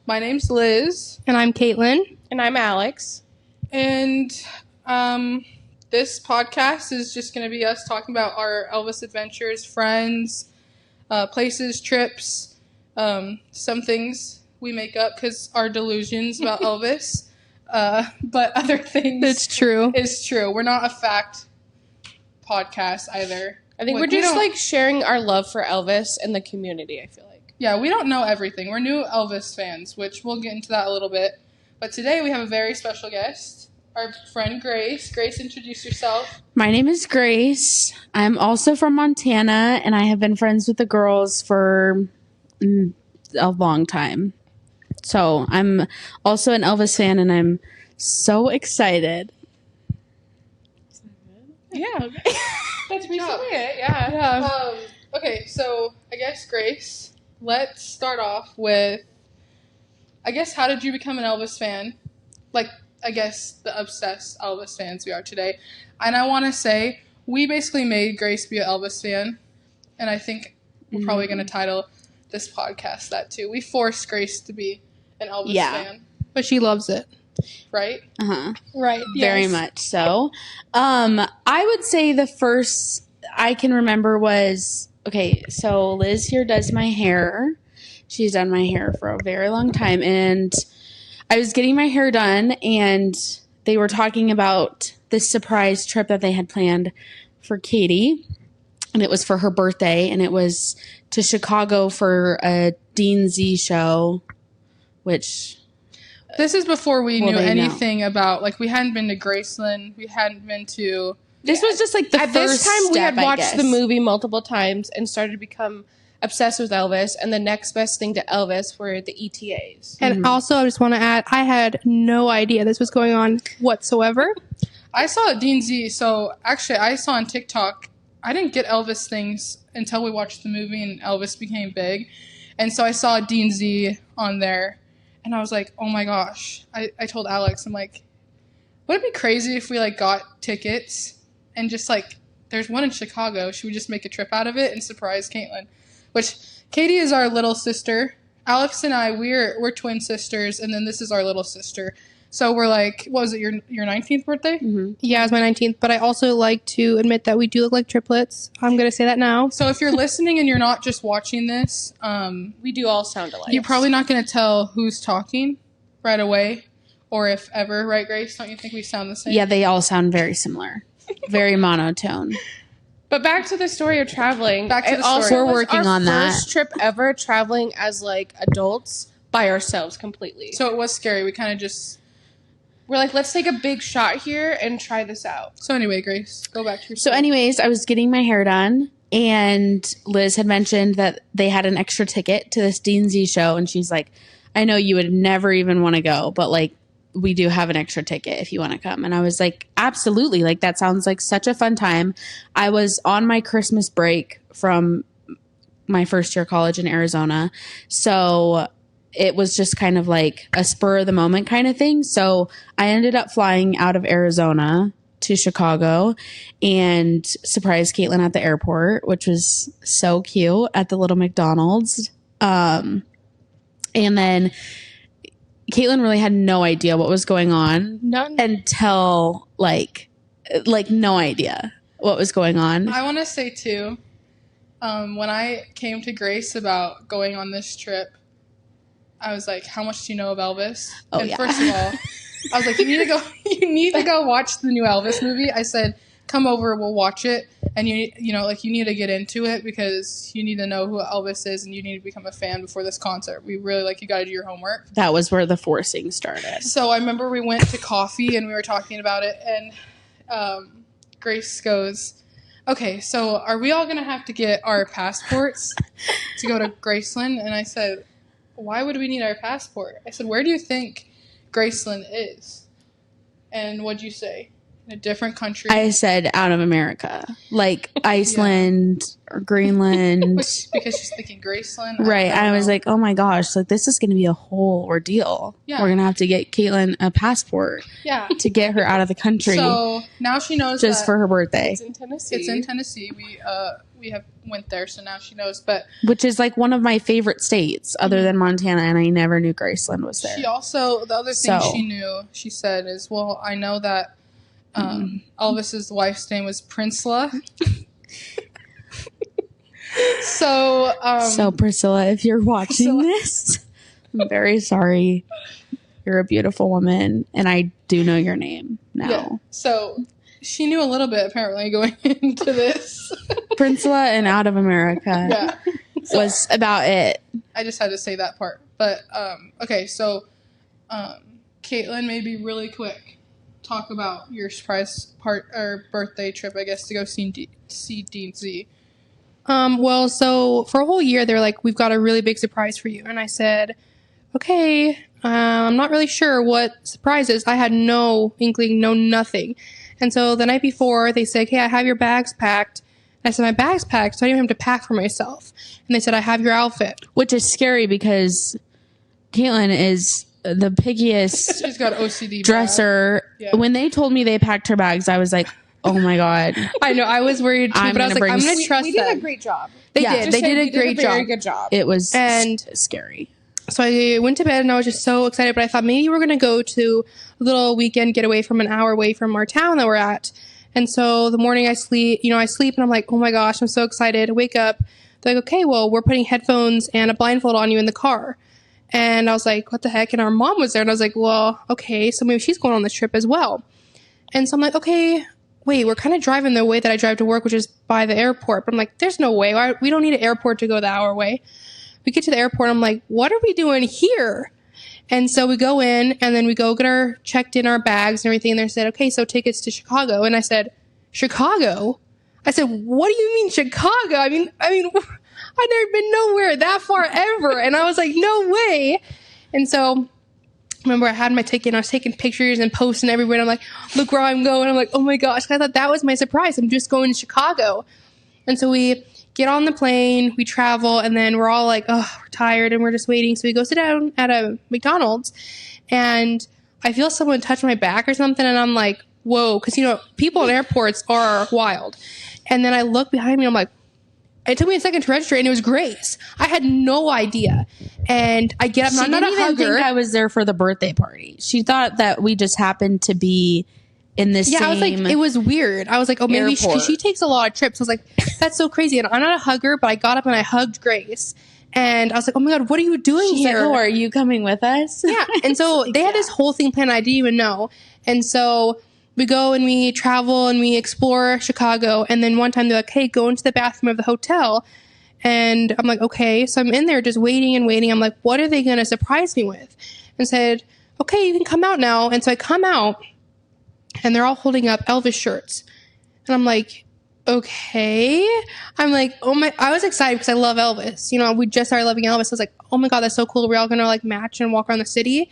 My name's Liz. And I'm Caitlin. And I'm Alex. And this podcast is just going to be us talking about our Elvis adventures, friends, places, trips, some things we make up because our delusions about Elvis. But other things. It's true. It's true. We're not a fact podcast either. I think we're just sharing our love for Elvis and the community, I feel like. Yeah, we don't know everything. We're new Elvis fans, which we'll get into that a little bit. But today we have a very special guest, our friend Grace. Grace, introduce yourself. My name is Grace. I'm also from Montana, and I have been friends with the girls for a long time. So I'm also an Elvis fan, and I'm so excited. Yeah. That's basically it, yeah. Okay, so I guess, Grace, let's start off with, how did you become an Elvis fan? The obsessed Elvis fans we are today. And I want to say, we basically made Grace be an Elvis fan. And I think we're probably going to title this podcast that too. We forced Grace to be an Elvis fan. But she loves it. Right? Uh-huh. Right. Very much so. I would say the first I can remember was, so Liz here does my hair. She's done my hair for a very long time. And I was getting my hair done, and they were talking about this surprise trip that they had planned for Katie. And it was for her birthday, and it was to Chicago for a Dean Z show, which... This is before we knew anything about, we hadn't been to Graceland. We hadn't been to... This was just the At first this time, step, we had watched the movie. movie multiple times and started to become obsessed with Elvis. And the next best thing to Elvis were the ETAs. And also, I just want to add, I had no idea this was going on whatsoever. I saw Dean Z, so actually I saw on TikTok, I didn't get Elvis things until we watched the movie and Elvis became big. And so I saw Dean Z on there. And I was like, oh my gosh. I told Alex, I'm like, would it be crazy if we got tickets and just there's one in Chicago. Should we just make a trip out of it and surprise Caitlin? Which Katie is our little sister. Alex and I, we're twin sisters, and then this is our little sister. So we're what was it, your 19th birthday? Mm-hmm. Yeah, it was my 19th. But I also like to admit that we do look like triplets. I'm going to say that now. So if you're listening and you're not just watching this, we do all sound alike. You're probably not going to tell who's talking right away, or if ever, right, Grace? Don't you think we sound the same? Yeah, they all sound very similar. Very monotone. But back to the story of traveling. Back to the story. Also We're working on that. First trip ever traveling as adults by ourselves completely. So it was scary. We kind of just... We're let's take a big shot here and try this out. So anyway, Grace, go back to your So story. anyways, I was getting my hair done, and Liz had mentioned that they had an extra ticket to this Dean Z show, and she's like, I know you would never even want to go, but we do have an extra ticket if you want to come. And I was like, absolutely. That sounds like such a fun time. I was on my Christmas break from my first year of college in Arizona. So it was just kind of a spur of the moment kind of thing. So I ended up flying out of Arizona to Chicago and surprised Caitlin at the airport, which was so cute, at the little McDonald's. And then Caitlin really had no idea what was going on. None. Until no idea what was going on. I want to say too, when I came to Grace about going on this trip, I was like, how much do you know of Elvis? Oh, and yeah. first of all, I was like, you need to go watch the new Elvis movie. I said, come over, we'll watch it. And you need to get into it because you need to know who Elvis is and you need to become a fan before this concert. We really you got to do your homework. That was where the forcing started. So I remember we went to coffee and we were talking about it, and Grace goes, okay, so are we all going to have to get our passports to go to Graceland? And I said, why would we need our passport? I said, where do you think Graceland is? And what'd you say? in a different country. I said out of America, like Iceland or Greenland. Because she's thinking Graceland. Right. I was know. like, oh my gosh, like this is going to be a whole ordeal. Yeah. We're going to have to get Caitlin a passport to get her out of the country. So now she knows just that for her birthday. It's in Tennessee. It's in Tennessee. We have went there, so now she knows. But which is like one of my favorite states other than Montana, and I never knew Graceland was there. She also, the other thing she knew, she said is, well, I know that Elvis's wife's name was Princela. So Priscilla, if you're watching this, I'm very sorry. You're a beautiful woman, and I do know your name now. Yeah. So she knew a little bit apparently going into this. Princela and Out of America was about it. I just had to say that part. But okay, so Caitlin, maybe really quick, talk about your surprise part or birthday trip, I guess, to go see DZ. Well, so for a whole year, they're like, we've got a really big surprise for you. And I said, okay, I'm not really sure what surprise is. I had no inkling, no nothing. And so the night before, they said, okay, I have your bags packed. And I said, my bag's packed, so I didn't have to pack for myself. And they said, I have your outfit. Which is scary because Caitlin is the pickiest She's got OCD dresser. Yeah. When they told me they packed her bags, I was like, oh my God. I know, I was worried too, but I was like, I'm going to trust We them. did a great job. They Yeah, did. They did a great job. Very good job. It was And scary. So I went to bed and I was just so excited, but I thought maybe we're going to go to a little weekend getaway from an hour away from our town that we're at. And so the morning I sleep and I'm like, oh my gosh, I'm so excited. I wake up. They're like, okay, well, we're putting headphones and a blindfold on you in the car. And I was like, what the heck? And our mom was there. And I was like, well, okay, so maybe she's going on this trip as well. And so I'm like, okay, wait, we're kind of driving the way that I drive to work, which is by the airport. But I'm like, there's no way. We don't need an airport to go the hour way. We get to the airport. I'm like, what are we doing here? And so we go in and then we go get checked in our bags and everything. And they said, okay, so tickets to Chicago. And I said, Chicago? I said, what do you mean Chicago? I mean, I've never been nowhere that far ever. And I was like, no way. And so remember I had my ticket and I was taking pictures and posting everywhere. And I'm like, look where I'm going. I'm like, oh my gosh. I thought that was my surprise. I'm just going to Chicago. And so we get on the plane, we travel, and then we're all like, oh, we're tired and we're just waiting. So we go sit down at a McDonald's and I feel someone touch my back or something. And I'm like, whoa. Cause people in airports are wild. And then I look behind me and I'm like, it took me a second to register and it was Grace. I had no idea. And I get up, She I'm not didn't a even hugger. think I was there for the birthday party. She thought that we just happened to be in this Yeah, same I was like, it was weird. I was like, oh, maybe airport. she takes a lot of trips. I was like, that's so crazy. And I'm not a hugger, but I got up and I hugged Grace. And I was like, oh my God, what are you doing She's here? like, oh, are you coming with us? Yeah. And so they had this whole thing planned I didn't even know. And so we go and we travel and we explore Chicago. And then one time they're like, hey, go into the bathroom of the hotel. And I'm like, okay. So I'm in there just waiting and waiting. I'm like, what are they going to surprise me with? And said, okay, you can come out now. And so I come out and they're all holding up Elvis shirts. And I'm like, okay. I'm like, oh my, I was excited because I love Elvis. We just started loving Elvis. I was like, oh my God, that's so cool. We're all going to like match and walk around the city.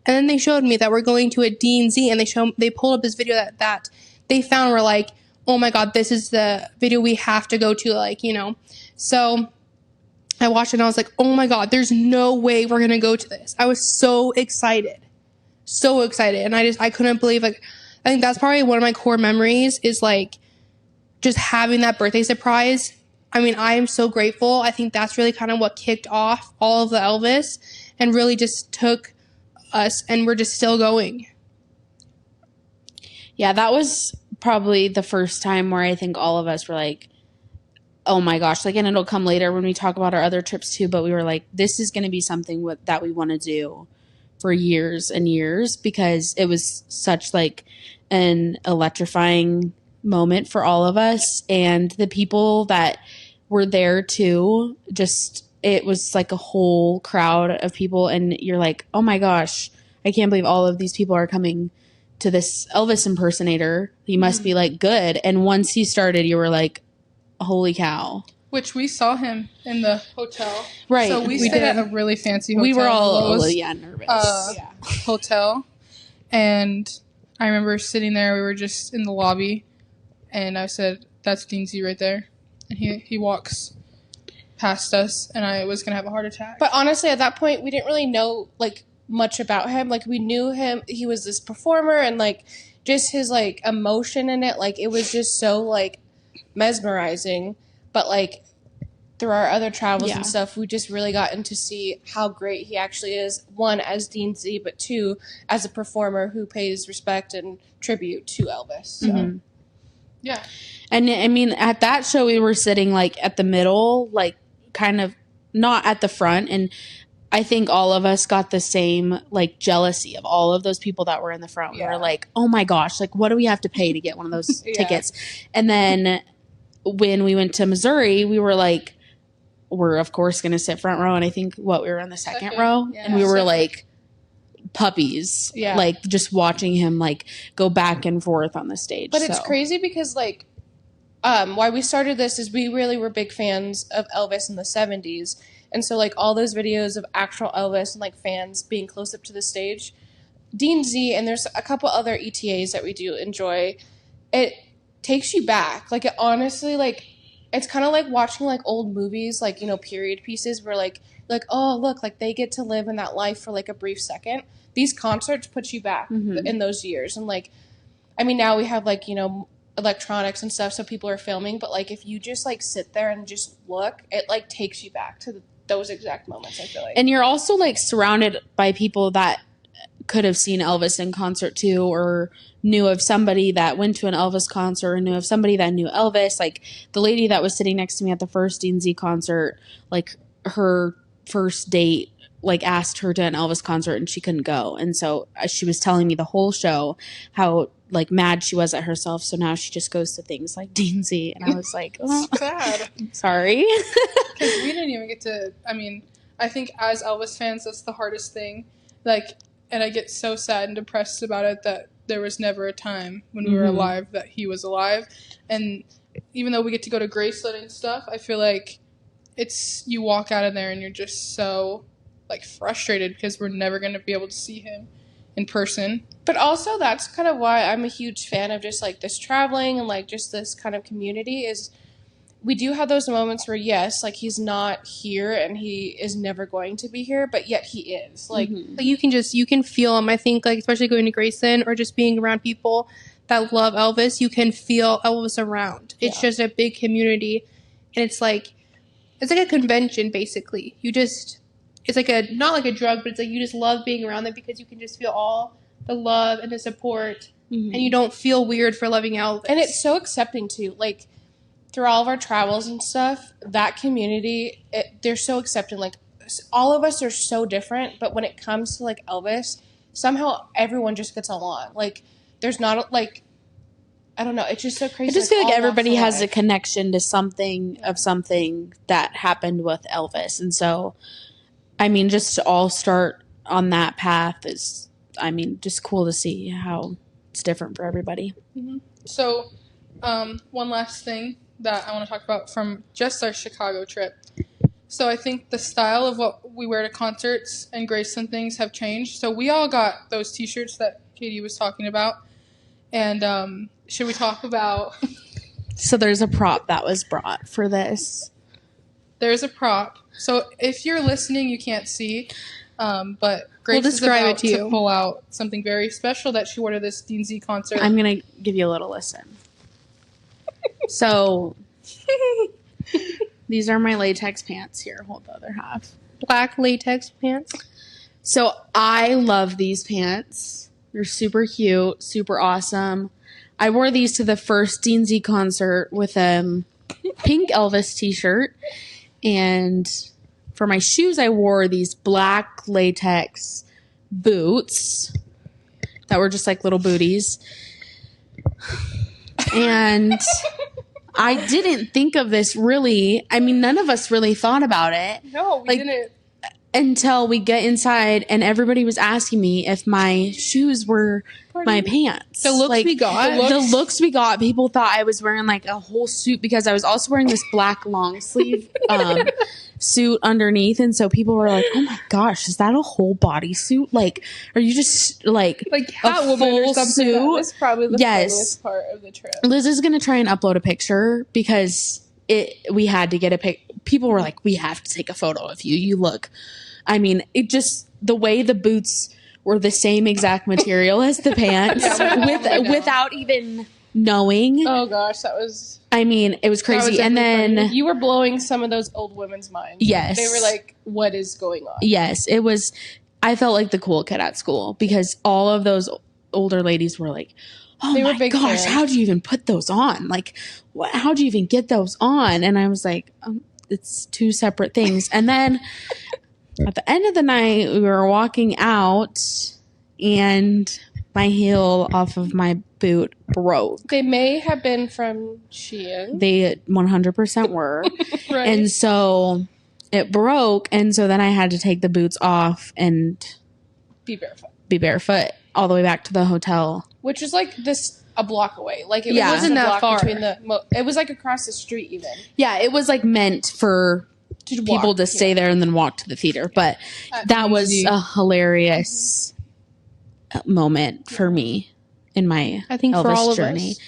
And then they showed me that we're going to a D&Z and they pulled up this video that they found. We're like, oh my God, this is the video we have to go to, So I watched it and I was like, oh my God, there's no way we're going to go to this. I was so excited. So excited. And I couldn't believe, I think that's probably one of my core memories is like just having that birthday surprise. I mean, I am so grateful. I think that's really kind of what kicked off all of the Elvis and really just took us and we're just still going. Yeah, that was probably the first time where I think all of us were like, oh my gosh, and it'll come later when we talk about our other trips too, but we were like, this is going to be something that we want to do for years and years because it was such like an electrifying moment for all of us and the people that were there too. Just it was like a whole crowd of people and you're like, oh my gosh, I can't believe all of these people are coming to this Elvis impersonator. He must be like good. And once he started, you were like, holy cow. Which we saw him in the hotel. Right. So we stayed at a really fancy hotel. We were all Lowe's, nervous. hotel. And I remember sitting there. We were just in the lobby, and I said, "That's Dean Z right there," and he walks past us, and I was gonna have a heart attack. But honestly, at that point, we didn't really know like much about him. Like we knew him; he was this performer, and like just his like emotion in it. Like it was just so like mesmerizing. But like through our other travels and stuff, we just really gotten to see how great he actually is. One, as Dean Z, but two, as a performer who pays respect and tribute to Elvis. So. Yeah. And I mean, at that show, we were sitting like at the middle, like kind of not at the front. And I think all of us got the same like jealousy of all of those people that were in the front. We were like, oh my gosh, like what do we have to pay to get one of those tickets? And then when we went to Missouri, we were like, we're of course going to sit front row. And I think we were in the second row, and we were like puppies, like just watching him like go back and forth on the stage. But it's crazy because like why we started this is we really were big fans of Elvis in the 70s, and so like all those videos of actual Elvis and like fans being close up to the stage, Dean Z, and there's a couple other ETAs that we do enjoy, it takes you back. Like it honestly, like it's kind of like watching like old movies, like, you know, period pieces where like oh look, like they get to live in that life for like a brief second. These concerts put you back in those years. And like, I mean, now we have like, you know, electronics and stuff, so people are filming, but like if you just like sit there and just look, it like takes you back to those exact moments, I feel like. And you're also like surrounded by people that could have seen Elvis in concert too, or knew of somebody that went to an Elvis concert, or knew of somebody that knew Elvis. Like the lady that was sitting next to me at the first Dean Z concert, like her first date like asked her to an Elvis concert and she couldn't go, and so she was telling me the whole show how like mad she was at herself, so now she just goes to things like Dean Z. And I was like, oh, sad. Sorry. Because we didn't even get to, I mean, I think as Elvis fans, that's the hardest thing. Like, and I get so sad and depressed about it that there was never a time when we were alive that he was alive. And even though we get to go to Graceland and stuff, I feel like it's, you walk out of there and you're just so like frustrated because we're never going to be able to see him in person. But also that's kind of why I'm a huge fan of just like this traveling and like just this kind of community is we do have those moments where yes, like he's not here and he is never going to be here, but yet he is. Like you can feel him. I think like especially going to Graceland or just being around people that love Elvis, you can feel Elvis around. It's just a big community, and it's like a convention basically. It's like a, not like a drug, but it's like you just love being around them because you can just feel all the love and the support, and you don't feel weird for loving Elvis. And it's so accepting too. Like through all of our travels and stuff, that community, they're so accepting. Like all of us are so different, but when it comes to like Elvis, somehow everyone just gets along. Like there's not like, I don't know. It's just so crazy. I just feel like everybody has a connection to something that happened with Elvis. And so, I mean, just to all start on that path is, I mean, just cool to see how it's different for everybody. So, one last thing that I want to talk about from just our Chicago trip. So I think the style of what we wear to concerts and Graceland things have changed. So we all got those t-shirts that Katie was talking about. And should we talk about... So there's a prop that was brought for this. There's a prop. So if you're listening, you can't see. But Grace is describe about it to you. pull out something very special that she wore to this Dean Z concert. I'm going to give you a little listen. So these are my latex pants. Here, hold the other half. Black latex pants. So I love these pants. They're super cute, super awesome. I wore these to the first Dean Z concert with a pink Elvis t-shirt. And for my shoes, I wore these black latex boots that were just like little booties. And I didn't think of this really. I mean, none of us really thought about it. No, we didn't. Until we get inside and everybody was asking me if my shoes were my pants. The looks like, we got. The looks we got. People thought I was wearing like a whole suit because I was also wearing this black long sleeve suit underneath, and so people were like, "Oh my gosh, is that a whole bodysuit? Like, are you just like a Catwoman full or something?" suit?" That was probably the Yes. funniest part of the trip. Liz is gonna try and upload a picture because we had to get a pic. People were like, "We have to take a photo of you. You look." I mean, it just the way the boots were the same exact material as the pants, without even knowing. Oh gosh, that was. I mean, it was crazy. was And definitely then funny. You were blowing some of those old women's minds. Yes. They were like, what is going on? yes, it was. I felt like the cool kid at school because all of those older ladies were like, "Oh They were my big gosh, fans. how'd you even put those on? Like, how'd you even get those on?" And I was like, "It's two separate things." And then at the end of the night, we were walking out, and my heel off of my boot broke. They may have been from Shein. They 100% were. Right. And so it broke. And so then I had to take the boots off and Be barefoot. be barefoot all the way back to the hotel. Which was like a block away. Like it Yeah. wasn't Wasn't that that far. between it was like across the street even. Yeah, it was like meant for To people walk, to stay yeah. there and then walk to the theater. But that was easy. a hilarious moment for me in my I think Elvis for all of journey. us.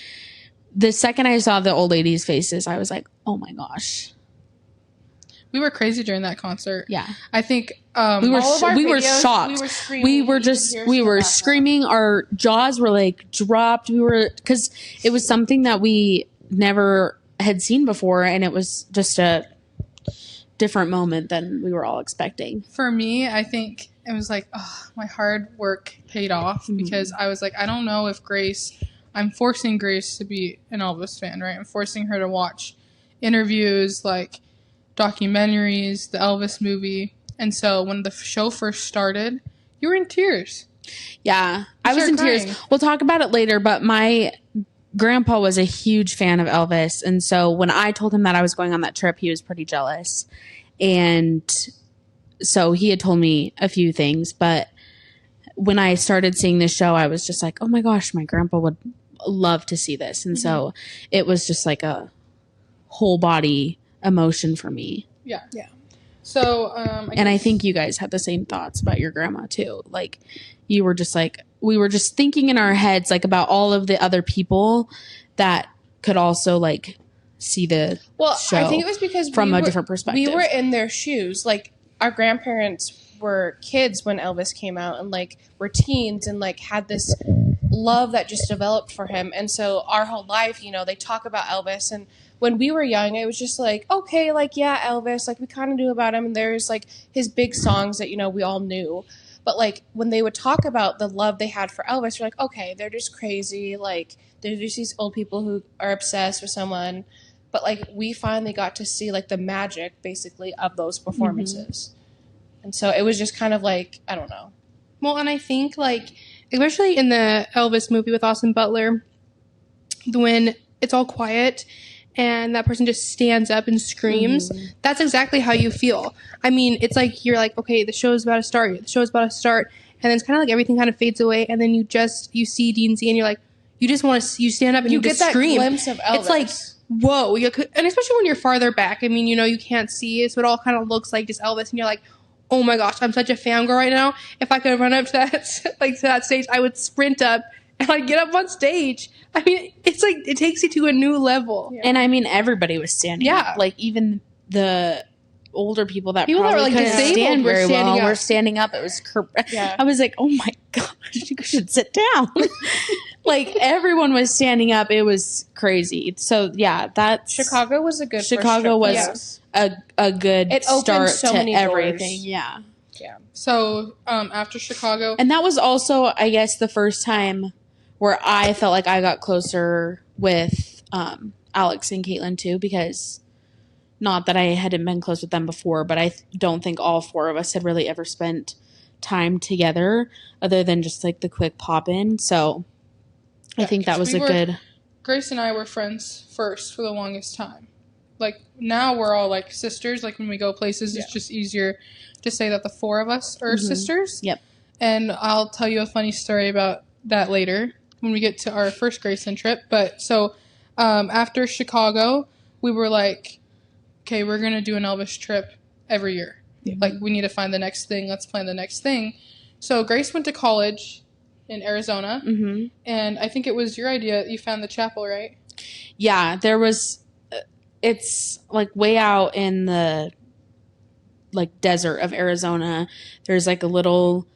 The second I saw the old ladies' faces, I was like, "Oh my gosh!" We were crazy during that concert. Yeah, I think we were all of our we were videos, shocked. we were screaming, We were you could just hear we us were laugh. screaming. Our jaws were like dropped. We were because it was something that we never had seen before, and it was just a different moment than we were all expecting. for me, I think it was like, oh, my hard work paid off because I was like, I don't know if I'm forcing Grace to be an Elvis fan, right? I'm forcing her to watch interviews, like documentaries, the Elvis movie. And so when the show first started, you were in tears. Yeah, I was started in tears. crying. We'll talk about it later, but my grandpa was a huge fan of Elvis. And so when I told him that I was going on that trip, he was pretty jealous. And so he had told me a few things. But when I started seeing this show, I was just like, oh my gosh, my grandpa would love to see this. And so it was just like a whole body emotion for me. Yeah. So, And I think you guys had the same thoughts about your grandma too. Like you were just like, we were just thinking in our heads, like about all of the other people that could also like see the show. I think it was because from we a were- different perspective. We were in their shoes. Like our grandparents were kids when Elvis came out and like were teens and like had this love that just developed for him. And so our whole life, they talk about Elvis, and when we were young, it was just like, okay, like, yeah, Elvis, like we kind of knew about him, and there's like his big songs that, we all knew. But like when they would talk about the love they had for Elvis, you're like, okay, they're just crazy. Like there's just these old people who are obsessed with someone. But like we finally got to see like the magic basically of those performances. And so it was just kind of like, I don't know. Well, and I think like, especially in the Elvis movie with Austin Butler, when it's all quiet and that person just stands up and screams, that's exactly how you feel. I mean, it's like you're like, okay, the show's about to start. The show's about to start. And then it's kind of like everything kind of fades away. And then you see Dean Z and you're like, you just want to, you stand up and you get just that scream. glimpse of Elvis. It's like, whoa. And especially when you're farther back. I mean, you can't see it. So it all kind of looks like just Elvis. And you're like, oh my gosh, I'm such a fangirl right now. If I could run up to that, to that stage, I would sprint up and I'd get up on stage. I mean, it's like, it takes you to a new level. Yeah. And I mean, everybody was standing Yeah. up. Like even the older people that People that probably were, like, couldn't disabled stand were very standing well up. were standing up. It was Yeah. I was like, oh my gosh, you should sit down. Like everyone was standing up. It was crazy. So yeah, that's Chicago was a good first Chicago trip was for us. a good It opened start so to many everything. doors. Yeah. Yeah. So after Chicago, And that was also, I guess, the first time where I felt like I got closer with Alex and Caitlin too, because not that I hadn't been close with them before, but I don't think all four of us had really ever spent time other than just like the quick pop in. So I Yeah, think that 'cause was good. Grace and I were friends first for the longest time. Like now we're all like sisters. Like when we go places, it's just easier to say that the four of us are sisters. Yep. And I'll tell you a funny story about that later when we get to our first Graceland trip. But so after Chicago, we were like, okay, we're going to do an Elvis trip every year. Like, we need to find the next thing. Let's plan the next thing. So Grace went to college in Arizona, and I think it was your idea. You found the chapel, right? Yeah, there was. It's like way out in the like desert of Arizona. There's like a little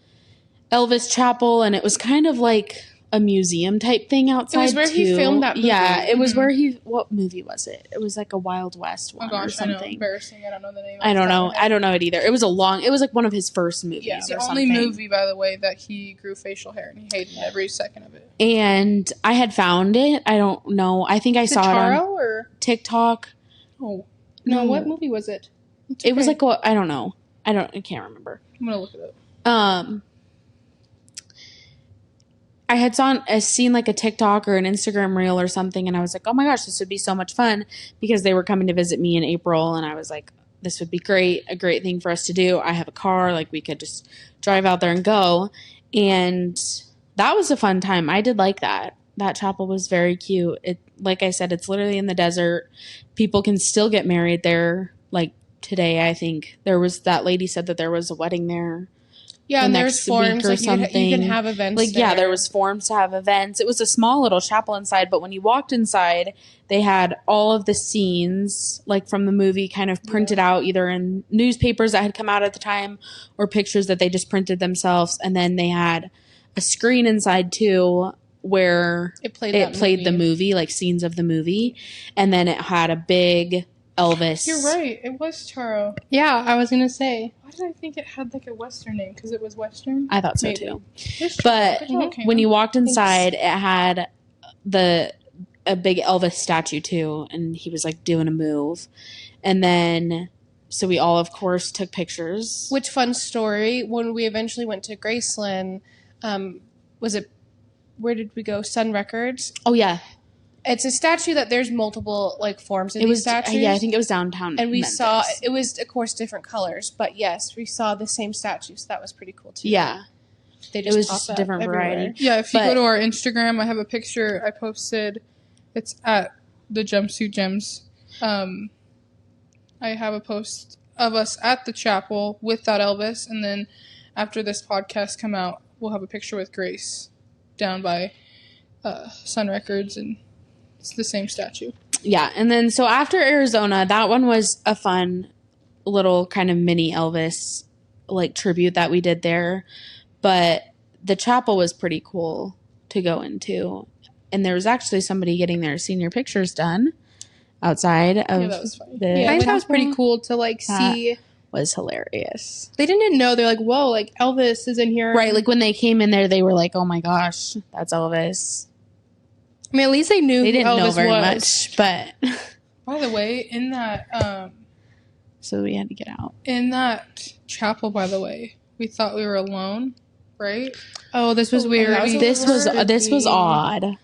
Elvis chapel, and it was kind of like a museum type thing outside. It was where he filmed that movie. Yeah, it was where he. What movie was it? It was like a Wild West one or I know, something. embarrassing. I don't know the name. I don't know. I don't know it either. It was like one of his first movies. Yeah, the or only something. movie, by the way, that he grew facial hair, and he hated every second of it. And I had found it. I don't know. I think I saw it on or TikTok. Oh, no? What movie was it? It was like I don't know. I can't remember. I'm gonna look it up. I had seen like a TikTok or an Instagram reel or something, and I was like, oh my gosh, this would be so much fun, because they were coming to visit me in April, and I was like, this would be a great thing for us to do. I have a car, like we could just drive out there and go. And that was a fun time. I did like that. That chapel was very cute. It, like I said, it's literally in the desert. People can still get married there. Like today, I think that lady said that there was a wedding there. Yeah, and there's forms like you can have events. Like, yeah, there was forms to have events. It was a small little chapel inside, but when you walked inside, they had all of the scenes, like from the movie, kind of printed out either in newspapers that had come out at the time or pictures that they just printed themselves. And then they had a screen inside too where it played the movie, like scenes of the movie. And then it had a big Elvis. You're right. It was Charo. Yeah, I was gonna say. Why did I think it had like a Western name? Because it was Western? I thought so too. It's But okay. when you walked inside, it had a big Elvis statue too, and he was like doing a move. And then, so we all, of course, took pictures. Which fun story, when we eventually went to Graceland, where did we go? Sun Records. Oh, yeah. It's a statue that there's multiple like forms in these statues. Yeah, I think it was downtown. And we Memphis. saw, it was, of course, different colors. But yes, we saw the same statue. So that was pretty cool, too. Yeah. They It was just a different variety. Yeah, if you go to our Instagram, I have a picture I posted. It's at the Jumpsuit Gems. I have a post of us at the chapel with that Elvis. And then after this podcast come out, we'll have a picture with Grace down by Sun Records, and it's the same statue. Yeah, and then so after Arizona, that one was a fun little kind of mini Elvis like tribute that we did there. But the chapel was pretty cool to go into. And there was actually somebody getting their senior pictures done outside of that was funny. the I think that was chapel. pretty cool to like see. Was hilarious. They didn't know. They're like, whoa, like Elvis is in here. Right, like when they came in there, they were like, oh my gosh, that's Elvis. I mean, at least they knew They who didn't know Elvis very was. much, but By the way, in that so we had to get out. chapel, by the way, we thought we were alone, right? Oh, this was weird. that was a This was odd.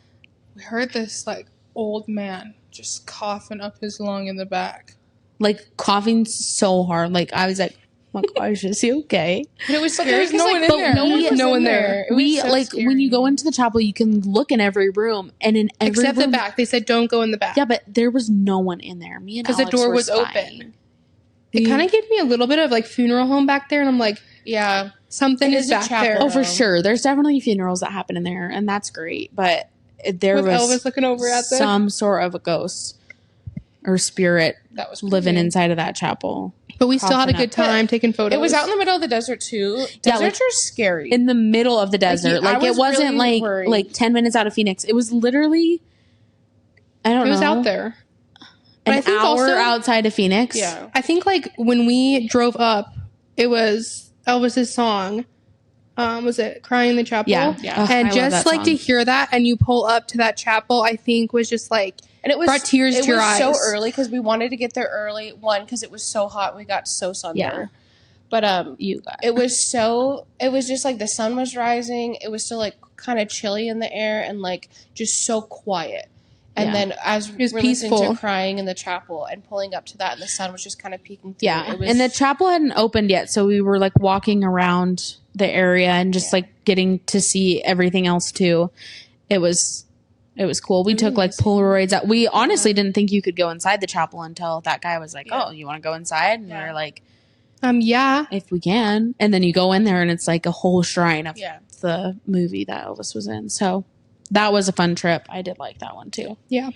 We heard this like old man just coughing up his lung in the back. Like coughing so hard. Like I was like, oh my gosh, is he okay? But it was But scary there's no because one in like, there. no one was No one in there. there. It was We so like scary. when you go into the chapel, you can look in every room, and in every Except room, the back. They said don't go in the back. Yeah, but there was no one in there. Me and 'Cause the Alex door were was spying. open. It kind of gave me a little bit of like funeral home back there, and I'm like, Yeah. something It is is a back chapel. there. Oh, for sure. There's definitely funerals that happen in there, and that's great. But there With was Elvis looking over at them. some sort of a ghost or spirit That was living creepy. inside of that chapel. But we still had a coughing good time taking photos. It was out in the middle of the desert too. Yeah, Deserts are scary. In the middle of the desert. I Like, it was wasn't really worried. like 10 minutes out of Phoenix. It was literally, I don't know. It was out there. But An I think hour also- outside of Phoenix. yeah. I think like when we drove up, it was Elvis's song. Was it "Crying in the Chapel"? Yeah. Yeah. Ugh, I And love just that like to song. hear that, and you pull up to that chapel, I think was just like And it was brought tears to your eyes. so early because we wanted to get there early. One, because it was so hot, we got so sunburned. Yeah. But You got it was just like the sun was rising. It was still like kind of chilly in the air and like just so quiet. And Yeah. then as was we're listening peaceful. to Crying in the Chapel and pulling up to that, and the sun was just kind of peeking through. Yeah, It was, and the chapel hadn't opened yet, so we were like walking around the area and just like getting to see everything else too. It was cool. We took like Polaroids out. We honestly didn't think you could go inside the chapel until that guy was like, "Oh, you want to go inside?" And we were like, Yeah. if we can. And then you go in there and it's like a whole shrine of Yeah. the movie that Elvis was in. So that was a fun trip. I did like that one too. Yeah.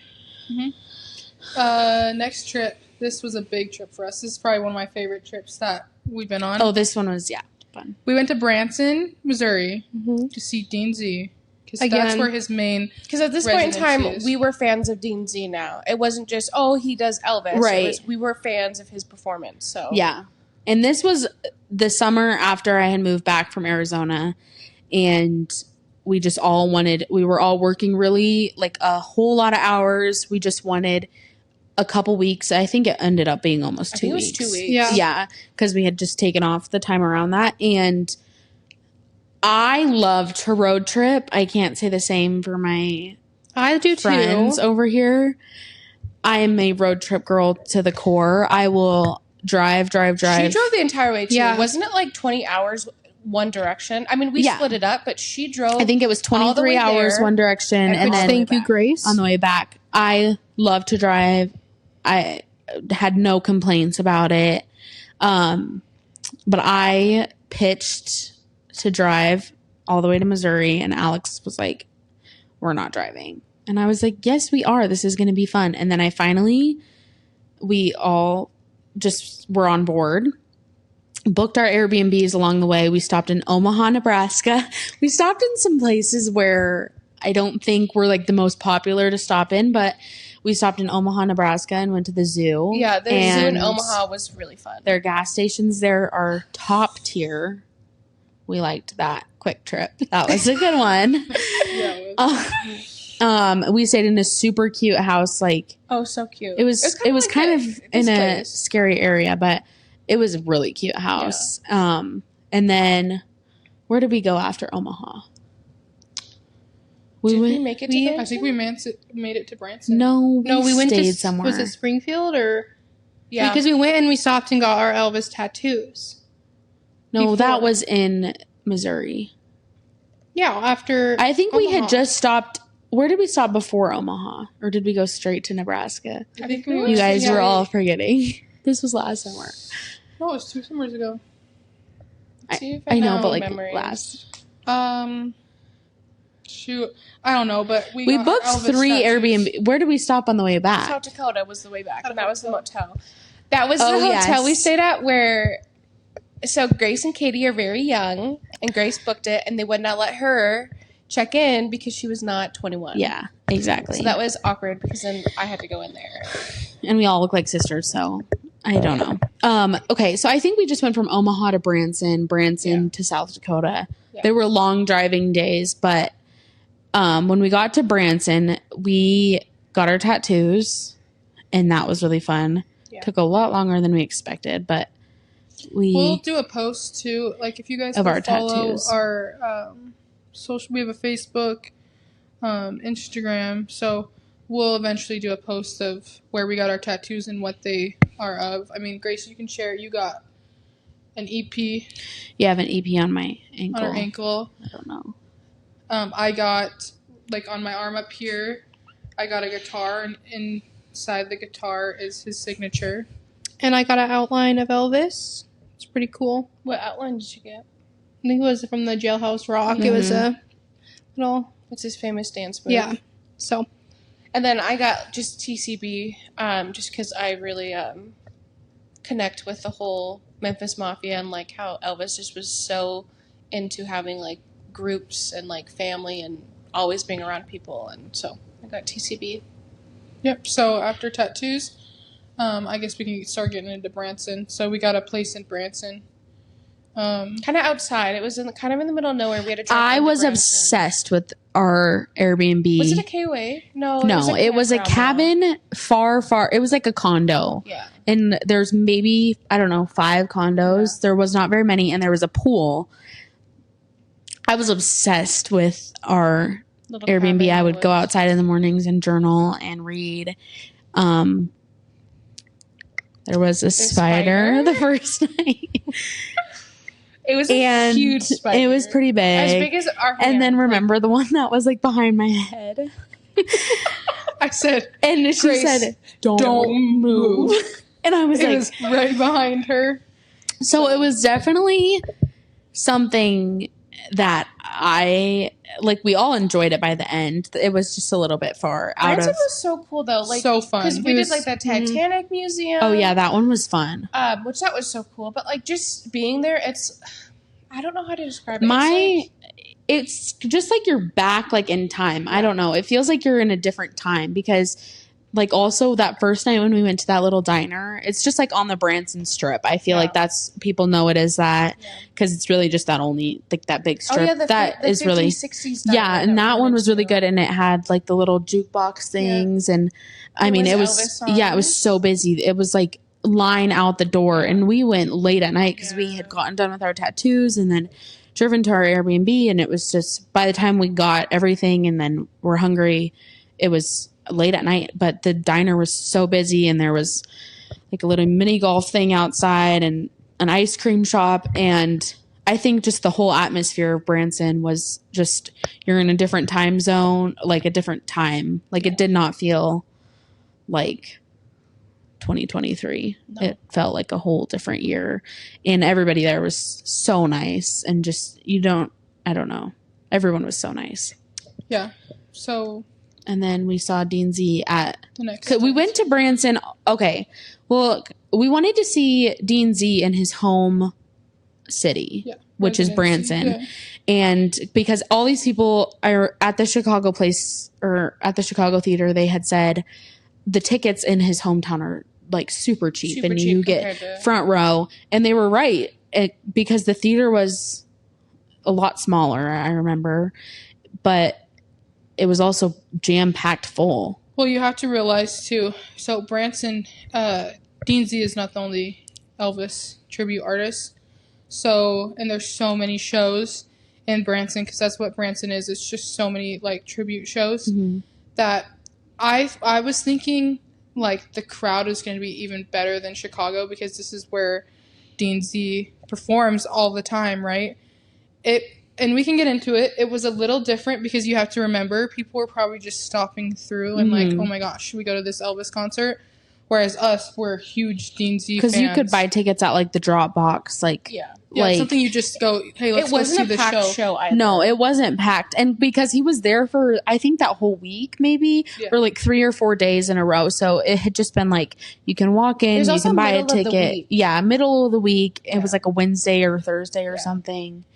Next trip. This was a big trip for us. This is probably one of my favorite trips that we've been on. Oh, this one was, fun. We went to Branson, Missouri Mhm. to see Dean Z. Because Again. that's where his main... Because at this point in time, residency is. we were fans of Dean Z now. It wasn't just, oh, he does Elvis. Right. We were fans of his performance. So Yeah. And this was the summer after I had moved back from Arizona. And we just all wanted, we were all working really like a whole lot of hours. We just wanted a couple weeks. I think it ended up being almost 2 weeks. I think it was 2 weeks. Yeah. Yeah. Because we had just taken off the time around that. And I love to road trip. I can't say the same for my I do friends too. over here. I am a road trip girl to the core. I will drive. She drove the entire way too. Yeah. Wasn't it like 20 hours one direction? I mean, we Yeah. split it up, but she drove. I think it was all the 23 way hours there, one direction and and all then the way Thank you, back. Grace. on the way back. I love to drive. I had no complaints about it. But I pitched to drive all the way to Missouri, and Alex was like, we're not driving. And I was like, yes, we are. This is going to be fun. And then we all just were on board, booked our Airbnbs along the way. We stopped in Omaha, Nebraska. We stopped in some places where I don't think were like the most popular to stop in, but we stopped in Omaha, Nebraska and went to the zoo. Yeah, the zoo in And Omaha was really fun. Their gas stations there are top tier. We liked that quick trip. That was a good one. Yeah, it was- We stayed in a super cute house. Like Oh, so cute. it was like kind of this in a place. scary area, but it was a really cute house. And then where did we go after Omaha? Did we make it to I Branson? think we made it to Branson. No, No, we went stayed to somewhere. Was it Springfield or? Yeah. Because we went and we stopped and got our Elvis tattoos. No, that before. was in Missouri. Yeah, after. I think we had Omaha. just stopped. Where did we stop before Omaha? Or did we go straight to Nebraska? I think we we were- You guys yeah, were all forgetting. This was last summer. No, it was 2 summers ago. See if I know, have but like memories. last. Shoot, I don't know, but we got booked Elvis 3 tattoos. Airbnb. Where did we stop on the way back? South Dakota was the way back, At a and that was the hotel. motel. That was Oh, the hotel we yes. stayed at where. So Grace and Katie are very young, and Grace booked it, and they would not let her check in because she was not 21. Yeah, exactly. So that was awkward because then I had to go in there. And we all look like sisters, so I don't know. Okay, so I think we just went from Omaha to Branson to South Dakota. Yeah. There were long driving days, but when we got to Branson, we got our tattoos, and that was really fun. Yeah. Took a lot longer than we expected, but We'll do a post too, like if you guys Of can our follow tattoos. our social. We have a Facebook, Instagram, so we'll eventually do a post of where we got our tattoos and what they are of. I mean, Grace, you can share. You got an EP you have an EP on my ankle. on her ankle. I don't know. I got like on my arm up here. I got a guitar, and inside the guitar is his signature. And I got an outline of Elvis. It's pretty cool. What outline did you get? I think it was from the Jailhouse Rock. It was a little. What's his famous dance move? Yeah. So. And then I got just TCB, just because I really connect with the whole Memphis Mafia and like how Elvis just was so into having like groups and like family and always being around people, and so I got TCB. Yep. So after tattoos, I guess we can start getting into Branson. So we got a place in Branson. Kind of outside. It was kind of in the middle of nowhere. We had to drive I into was Branson. obsessed with our Airbnb. Was it a KOA? No. No, it was a campground, cabin far. It was like a condo. though. Yeah. And there's maybe, I don't know, 5 condos. Yeah. There was not very many, and there was a pool. I was obsessed with our Little Airbnb. cabin I in would the go woods. outside in the mornings and journal and read. There was a spider spider? the first night. It was a And huge spider. it was pretty as big. big as our And hand. then remember the one that was like behind my head? I said, And she Grace, said, don't "Don't move. move." And I was It like, was right behind her. So it was definitely something that we all enjoyed it by the end. It was just a little bit far out Branson of. was so cool though, like So fun. because we did like that Titanic museum. Oh yeah, that one was fun. Which that was so cool. But like just being there, I don't know how to describe it. It's just like you're back like in time. I don't know. It feels like you're in a different time because like also that first night when we went to that little diner, it's just like on the Branson Strip. I feel like that's people know it as that because it's really just that only like that big strip. That is 50s, really 60s and that one was really good, and it had like the little jukebox things, and I mean it was it was so busy. It was like line out the door, and we went late at night because we had gotten done with our tattoos and then driven to our Airbnb, and it was just by the time we got everything and then we're hungry, it was late at night. But the diner was so busy, and there was like a little mini golf thing outside and an ice cream shop, and I think just the whole atmosphere of Branson was just you're in a different time zone, like a different time. Like it did not feel like 2023. No. It felt like a whole different year, and everybody there was so nice, and just I don't know, everyone was so nice. Yeah. So and then we saw Dean Z at the next we went to Branson. Okay, well, we wanted to see Dean Z in his home city, which is Branson, and because all these people are at the Chicago place or at the Chicago theater, they had said the tickets in his hometown are like super cheap, and you get front row, and they were right because the theater was a lot smaller, I remember, but it was also jam-packed full. Well, you have to realize too, so Branson, Dean Z is not the only Elvis tribute artist, so, and there's so many shows in Branson, because that's what Branson is, it's just so many like tribute shows that I was thinking like the crowd is going to be even better than Chicago, because this is where Dean Z performs all the time, right? And we can get into it. It was a little different because you have to remember people were probably just stopping through and like, oh my gosh, should we go to this Elvis concert? Whereas us, we're huge Dean Z fans. Because you could buy tickets at like the drop box, like like something you just go, hey, let's go see the show. It wasn't a packed show either. No, it wasn't packed, and because he was there for I think that whole week maybe, or like 3 or 4 days in a row, so it had just been like you can walk in, you can buy a ticket. Yeah, middle of the week. It was like a Wednesday or Thursday or something,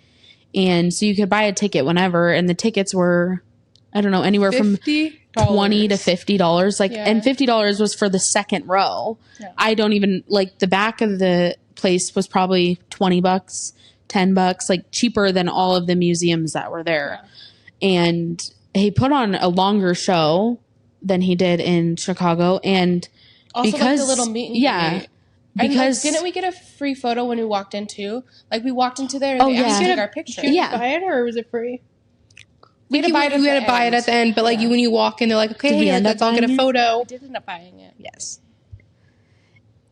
and so you could buy a ticket whenever, and the tickets were I don't know anywhere from $20 to $50, like, and $50 was for the second row. I don't even like the back of the place was probably $20, $10, like cheaper than all of the museums that were there. And he put on a longer show than he did in Chicago, and also because like the little meet and greet. Because didn't we get a free photo when we walked in too? Like we walked into there and they asked to take our picture. Did you buy it or was it free? We had to buy it at the end, but like when you walk in, they're like, okay, let's all get a photo. We did end up buying it. Yes.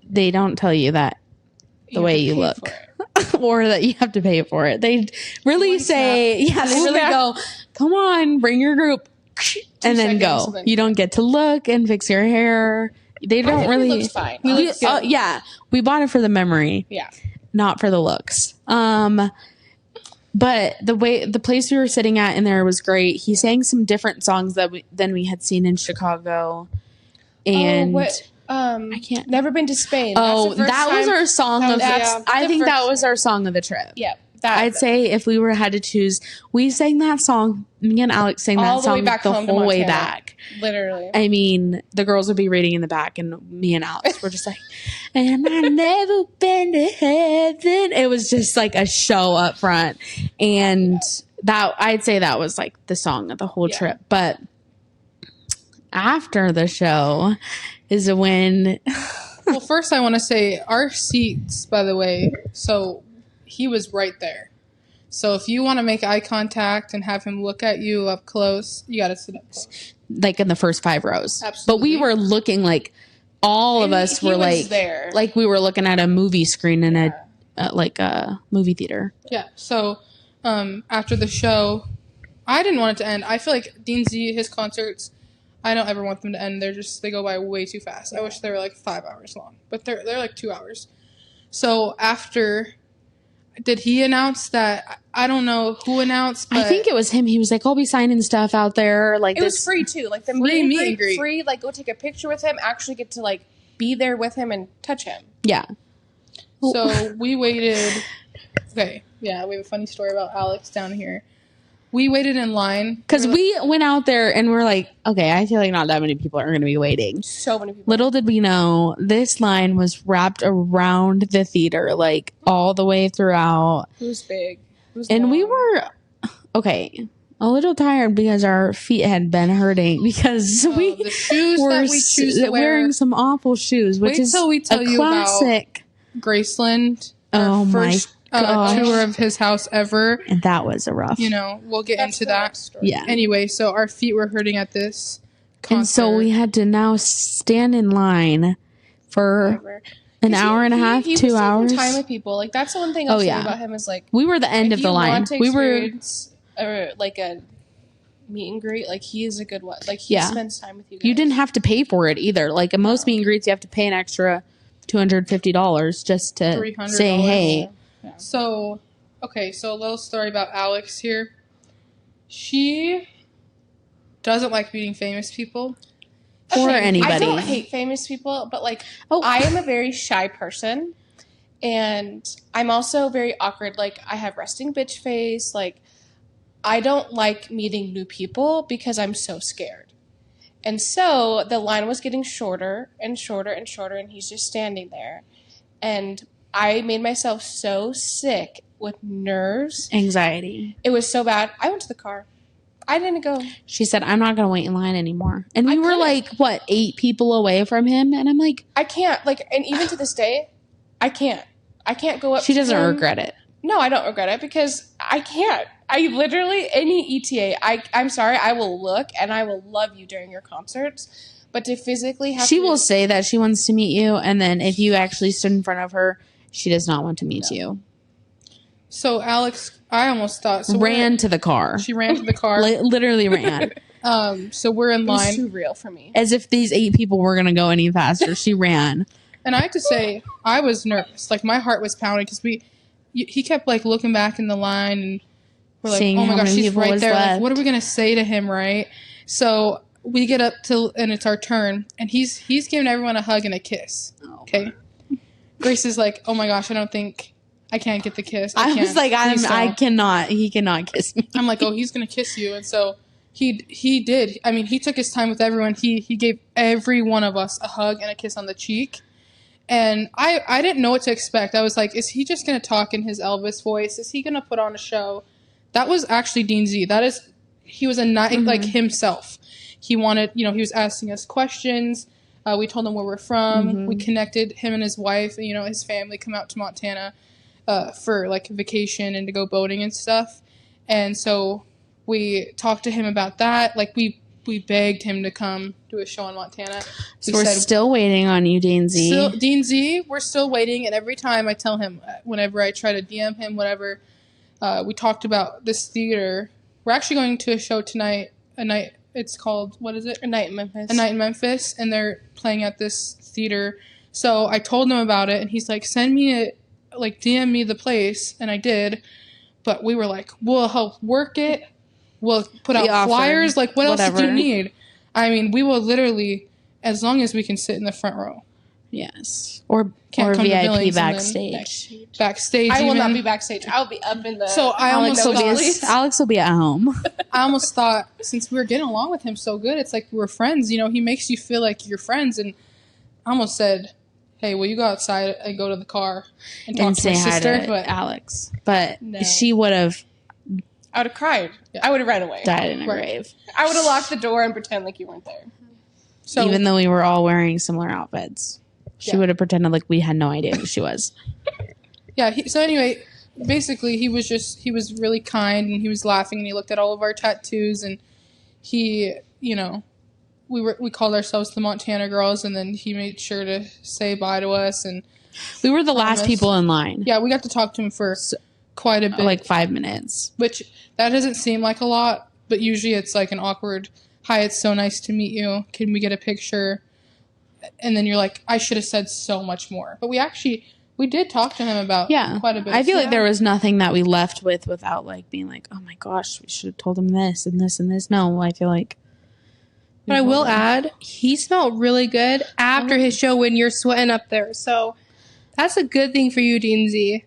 They don't tell you that the way you look or that you have to pay for it. They really say, they really go, come on, bring your group and then go. You don't get to look and fix your hair. They don't really. It looks fine. We bought it for the memory. Yeah. Not for the looks. But the place we were sitting at in there was great. He sang some different songs than we had seen in Chicago. And I can't. Never been to Spain. Oh, that was our song of. I think that was our song of the trip. Yeah. I'd say if we had to choose, we sang that song. Me and Alex sang that song the whole way back. Literally. I mean, the girls would be reading in the back, and me and Alex were just like, and I've never been to heaven. It was just like a show up front. And that I'd say that was like the song of the whole trip. But after the show is when. Well, first I want to say our seats, by the way, so he was right there. So if you want to make eye contact and have him look at you up close, you got to sit up close. Like in the first 5 rows. Absolutely. But we were looking like all of us were like there. Like we were looking at a movie screen in a movie theater. Yeah. So after the show, I didn't want it to end. I feel like Dean Z, his concerts, I don't ever want them to end. They go by way too fast. I wish they were like 5 hours long, but they're like 2 hours. So after, did he announce that? I don't know who announced, but I think it was him. He was like, I'll be signing stuff out there. Like It was free too. Like the Free meet and greet, greet. free. Like go take a picture with him. Actually get to like be there with him and touch him. Yeah. So we waited. Okay, yeah, we have a funny story about Alex down here. We waited in line Because we went out there and we're like, okay, I feel like not that many people are going to be waiting. So many people. Little did we know, this line was wrapped around the theater, like all the way throughout. It was big. It was And long. we were, okay, a little tired because our feet had been hurting because we the shoes were that we choose to wear. wearing some awful shoes, which Wait is till we tell a you about classic. Graceland. Oh our my first gosh. tour of his house ever. And that was a rough. You know, we'll get That's into the that. next story. Yeah. Anyway, so our feet were hurting at this concert. And so we had to now stand in line for Whatever. an hour and a half, he 2 was taking hours. time with people. Like that's the one thing I'll say yeah. about him is like We were the end if of the you line. want to We were experience like a meet and greet, like he is a good one. Like he Yeah. spends time with you guys. You didn't have to pay for it either. Like at most meet and greets, you have to pay an extra $250 just to $300. say hey. So, okay, so a little story about Alex here. She doesn't like meeting famous people. Or anybody. I don't hate famous people, but like Oh. I am a very shy person and I'm also very awkward. Like I have resting bitch face. Like I don't like meeting new people because I'm so scared. And so the line was getting shorter and shorter and shorter and he's just standing there. And I made myself so sick with nerves. Anxiety. It was so bad. I went to the car. I didn't go. She said, I'm not going to wait in line anymore. And we I were couldn't. like, what, 8 people away from him? And I'm like, I can't. Like, and even to this day, I can't. I can't go up she to doesn't him. regret it. No, I don't regret it because I can't. I literally, any ETA, I'm sorry, I will look and I will love you during your concerts. But to physically have She to, will say that she wants to meet you. And then if you actually stood in front of her, she does not want to meet you. So Alex, I almost thought Ran to the car. She ran to the car. Literally ran. So we're in it was line, too real for me. As if these 8 people were going to go any faster. She ran. and I have to say, I was nervous. Like my heart was pounding because he kept like looking back in the line, and we're like, Seeing oh my how gosh, many she's people right was there. Like, left. what are we gonna say to him, right? So we get up to, and it's our turn, and he's giving everyone a hug and a kiss. Okay. Grace is like, oh my gosh, I can't get the kiss. I was can't. like, Please I don't." cannot. He cannot kiss me. I'm like, oh, he's gonna kiss you, and so he did. I mean, he took his time with everyone. He gave every one of us a hug and a kiss on the cheek, and I didn't know what to expect. I was like, is he just gonna talk in his Elvis voice? Is he gonna put on a show? That was actually Dean Z. He was like himself. He wanted, he was asking us questions. We told him where we're from. We connected him and his wife, his family come out to Montana for like vacation and to go boating and stuff. And so we talked to him about that. Like we begged him to come do a show in Montana. So we're still waiting on you, Dean Z. Dean Z, we're still waiting. And every time I tell him, whenever I try to DM him, whatever, we talked about this theater. We're actually going to a show tonight, it's called, what is it? A Night in Memphis. A Night in Memphis, and they're playing at this theater. So I told him about it, and he's like, send me DM me the place, and I did. But we were like, we'll help work it. We'll put out offer, flyers. Like, what else do whatever. you need? I mean, we will literally, as long as we can sit in the front row. Yes. Or Can't come to VIP Billings and then backstage. Backstage, I will even. not be backstage. I'll be up in the. So I almost Alex will be at home. I almost thought, since we were getting along with him so good, it's like we were friends. He makes you feel like you're friends. And I almost said, hey, will you go outside and go to the car and talk And to say my hi sister? to But Alex. But No. she would have I would have cried. Yeah. I would have ran away. died in a Right. grave. I would have locked the door and pretend like you weren't there. so Even though we were all wearing similar outfits. She Yeah. would have pretended like we had no idea who she was. yeah. So anyway, basically, he was really kind, and he was laughing, and he looked at all of our tattoos, and he, we called ourselves the Montana Girls, and then he made sure to say bye to us, and We were the last Promise. people in line. yeah, we got to talk to him for quite a bit. Like 5 minutes. Which that doesn't seem like a lot, but usually it's like an awkward, hi, it's so nice to meet you. Can we get a picture? And then you're like, I should have said so much more. But we We did talk to him about quite a bit. I feel like there was nothing that we left with without like being like, oh my gosh, we should have told him this and this and this. No, I feel like. But I will add, he smelled really good after his show when you're sweating up there. So that's a good thing for you, Dean Z.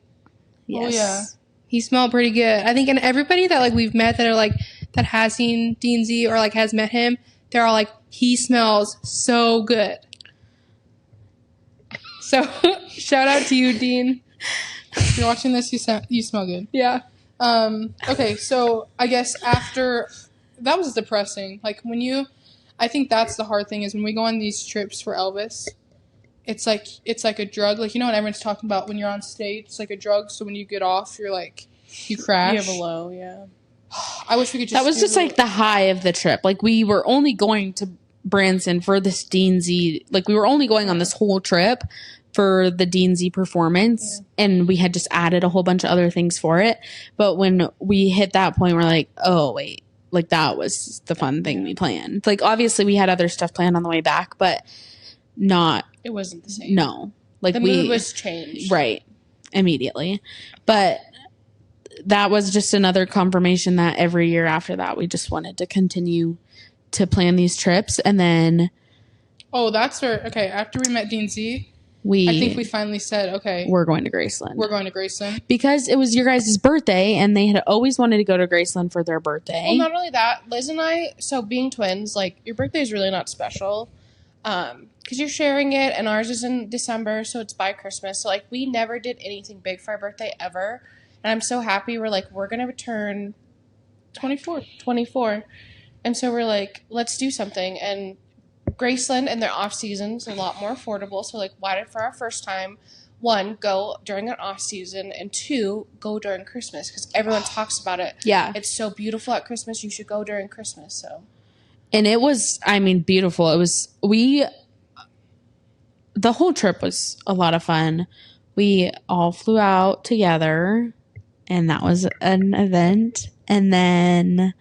Yes. Oh, yeah. He smelled pretty good. I think, and everybody that like we've met that are like, that has seen Dean Z or like has met him, they're all like, he smells so good. So shout out to you, Dean. If you're watching this, you smell good. Yeah. Okay, so I guess after that was depressing. Like I think that's the hard thing is when we go on these trips for Elvis, it's like a drug. Like, you know what everyone's talking about when you're on stage? It's like a drug. So when you get off, you're like, you crash. You have a low, yeah. I wish we could just. That was just like the high of the trip. Like we were only going to Branson for this Dean Z. Like we were only going on this whole trip for the Dean Z performance, and we had just added a whole bunch of other things for it. But when we hit that point, we're like, oh wait, like that was the fun thing we planned. Like obviously we had other stuff planned on the way back, but not. It wasn't the same. No, like the mood was changed right immediately, but. That was just another confirmation that every year after that, we just wanted to continue to plan these trips. And then. Oh, that's where, okay, after we met Dean Z, I think we finally said, okay. We're going to Graceland. We're going to Graceland. Because it was your guys' birthday, and they had always wanted to go to Graceland for their birthday. Well, not only that, Liz and I, so being twins, like, your birthday is really not special. Because you're sharing it, and ours is in December, so it's by Christmas. So, like, we never did anything big for our birthday ever. And I'm so happy we're going to return 24. And so we're like, let's do something. And Graceland and their off season's a lot more affordable. So like, why did for our first time, 1, go during an off season, and 2, go during Christmas because everyone talks about it. Yeah. It's so beautiful at Christmas. You should go during Christmas. So. And it was, I mean, beautiful. It was, the whole trip was a lot of fun. We all flew out together. And that was an event. And then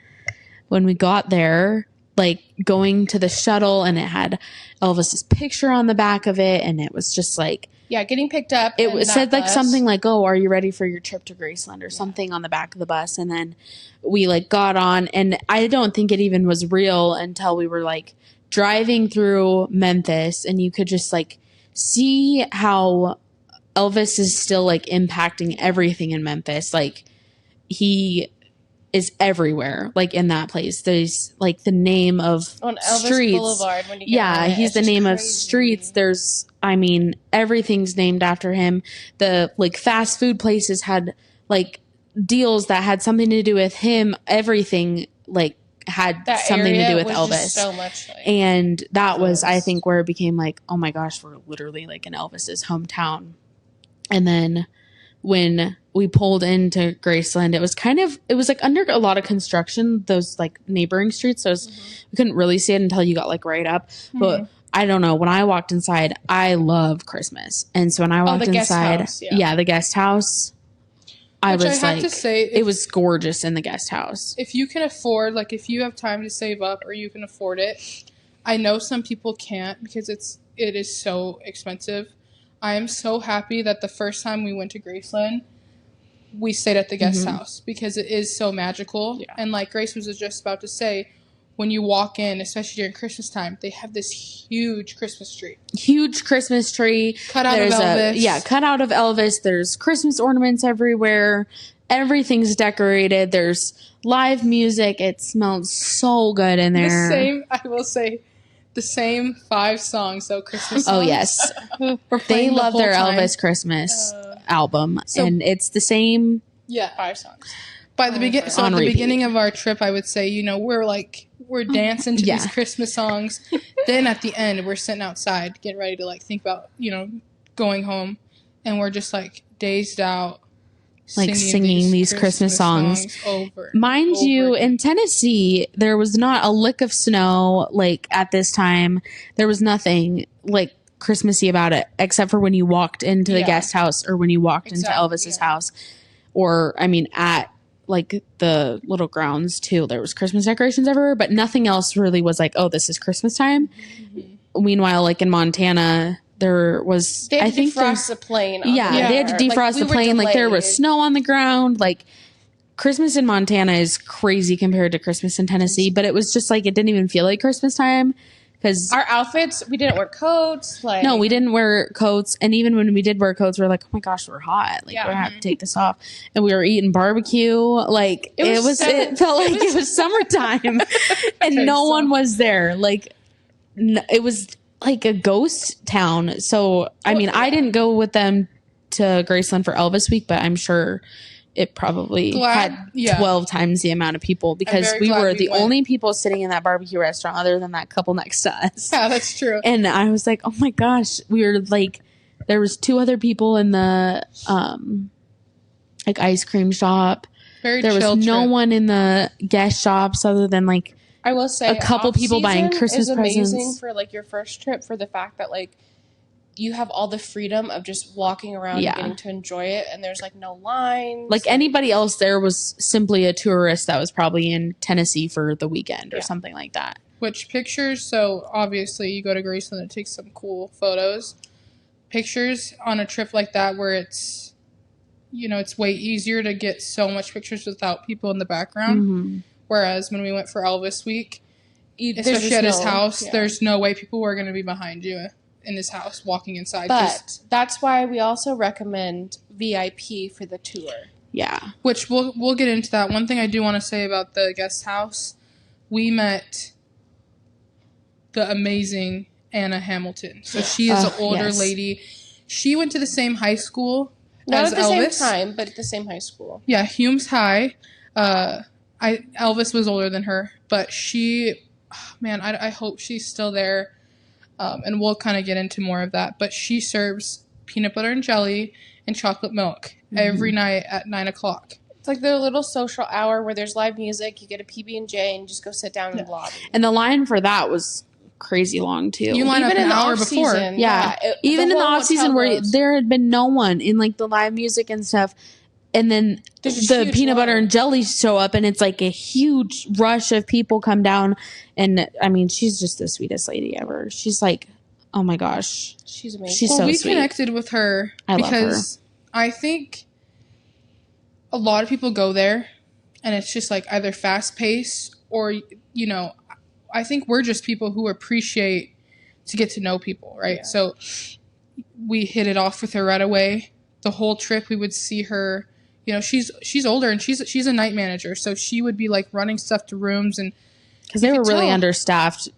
when we got there, like going to the shuttle, and it had Elvis's picture on the back of it. And it was just like. Yeah, getting picked up. It said like something like, oh, are you ready for your trip to Graceland or something on the back of the bus. And then we like got on. And I don't think it even was real until we were like driving through Memphis. And you could just like see how Elvis is still like impacting everything in Memphis. Like he is everywhere, like in that place. There's like the name of on Elvis streets. Boulevard. When you get He's the name of streets. There's, I mean, everything's named after him. The like fast food places had like deals that had something to do with him. Everything like had that something to do with was Elvis. Just so much and that was, I think, where it became like, oh my gosh, we're literally like in Elvis's hometown. And then when we pulled into Graceland, it was like under a lot of construction, those like neighboring streets. So we couldn't really see it until you got like right up. But I don't know. When I walked inside, I love Christmas. And so when I walked inside, the guest house, I was like, to say, it was gorgeous in the guest house. If you can afford, like if you have time to save up or you can afford it, I know some people can't because it is so expensive. I am so happy that the first time we went to Graceland, we stayed at the guest house because it is so magical. Yeah. And like Grace was just about to say, when you walk in, especially during Christmas time, they have this huge Christmas tree. Cut out of Elvis. Cut out of Elvis. There's Christmas ornaments everywhere. Everything's decorated. There's live music. It smells so good in there. I will say, the same 5 songs, though, Christmas songs. Oh, yes. They love their Elvis Christmas album. And it's the same. Yeah. 5 songs. By the beginning of our trip, I would say, we're dancing to these Christmas songs. Then at the end, we're sitting outside, getting ready to think about, going home. And we're just dazed out. Singing these Christmas songs over. Mind you, in Tennessee, there was not a lick of snow. At this time, there was nothing Christmassy about it, except for when you walked into the guest house or when you walked into Elvis's house, or at the little grounds too. There was Christmas decorations everywhere, but nothing else really was oh, this is Christmas time. Mm-hmm. Meanwhile, in Montana, there was, They I had to think defrost the plane. they had to defrost the plane. Like there was snow on the ground. Like Christmas in Montana is crazy compared to Christmas in Tennessee, but it was just like, it didn't even feel like Christmas time. Because our outfits, we didn't wear coats. Like no, we didn't wear coats. And even when we did wear coats, we were like, oh my gosh, we're hot. Like, Yeah. we're going to have to take this off. And we were eating barbecue. Like, it felt like it was summertime. And no one was there. Like, it was like a ghost town. So, I mean, I didn't go with them to Graceland for Elvis week, but I'm sure it probably had 12 times the amount of people because we were the only people sitting in that barbecue restaurant other than that couple next to us. Yeah, that's true. And I was like, oh my gosh, we were like, there was 2 other people in the like ice cream shop. Very there was chill no trip. one in the guest shops other than like I will say a couple people buying Christmas is amazing presents. for like your first trip for the fact that like you have all the freedom of just walking around and getting to enjoy it, and there's like no lines. Like anybody else there was simply a tourist that was probably in Tennessee for the weekend or something like that. Which pictures, so obviously you go to Graceland and take some cool photos. Pictures on a trip like that where it's, you know, it's way easier to get so much pictures without people in the background. Mm-hmm. Whereas when we went for Elvis week, There's especially just at his no- house, yeah. there's no way people were going to be behind you in his house walking inside. But that's why we also recommend VIP for the tour. Yeah. Which we'll get into that. One thing I do want to say about the guest house, we met the amazing Anna Hamilton. So she is an older lady. She went to the same high school Not as at the Elvis. same time, but at the same high school. Yeah, Humes High. Elvis was older than her, but she, man, I hope she's still there. And we'll kind of get into more of that. But she serves peanut butter and jelly and chocolate milk every night at 9:00. It's like the little social hour where there's live music. You get a PB&J and you just go sit down in the lobby. And the line for that was crazy long too. You line up Even an in the hour off-season, before. Yeah. Even in the off season where there had been no one in like the live music and stuff. And then There's a the huge peanut butter line. and jelly show up and it's like a huge rush of people come down. And I mean, she's just the sweetest lady ever. She's like, oh my gosh. She's amazing. She's Well, so we sweet. connected with her I love because I think a lot of people go there and it's just like either fast paced or, you know, I think we're just people who appreciate to get to know people, right? Yeah. So we hit it off with her right away. The whole trip we would see her, you know, she's older and she's a night manager. So she would be like running stuff to rooms and Because they were could really tell. understaffed.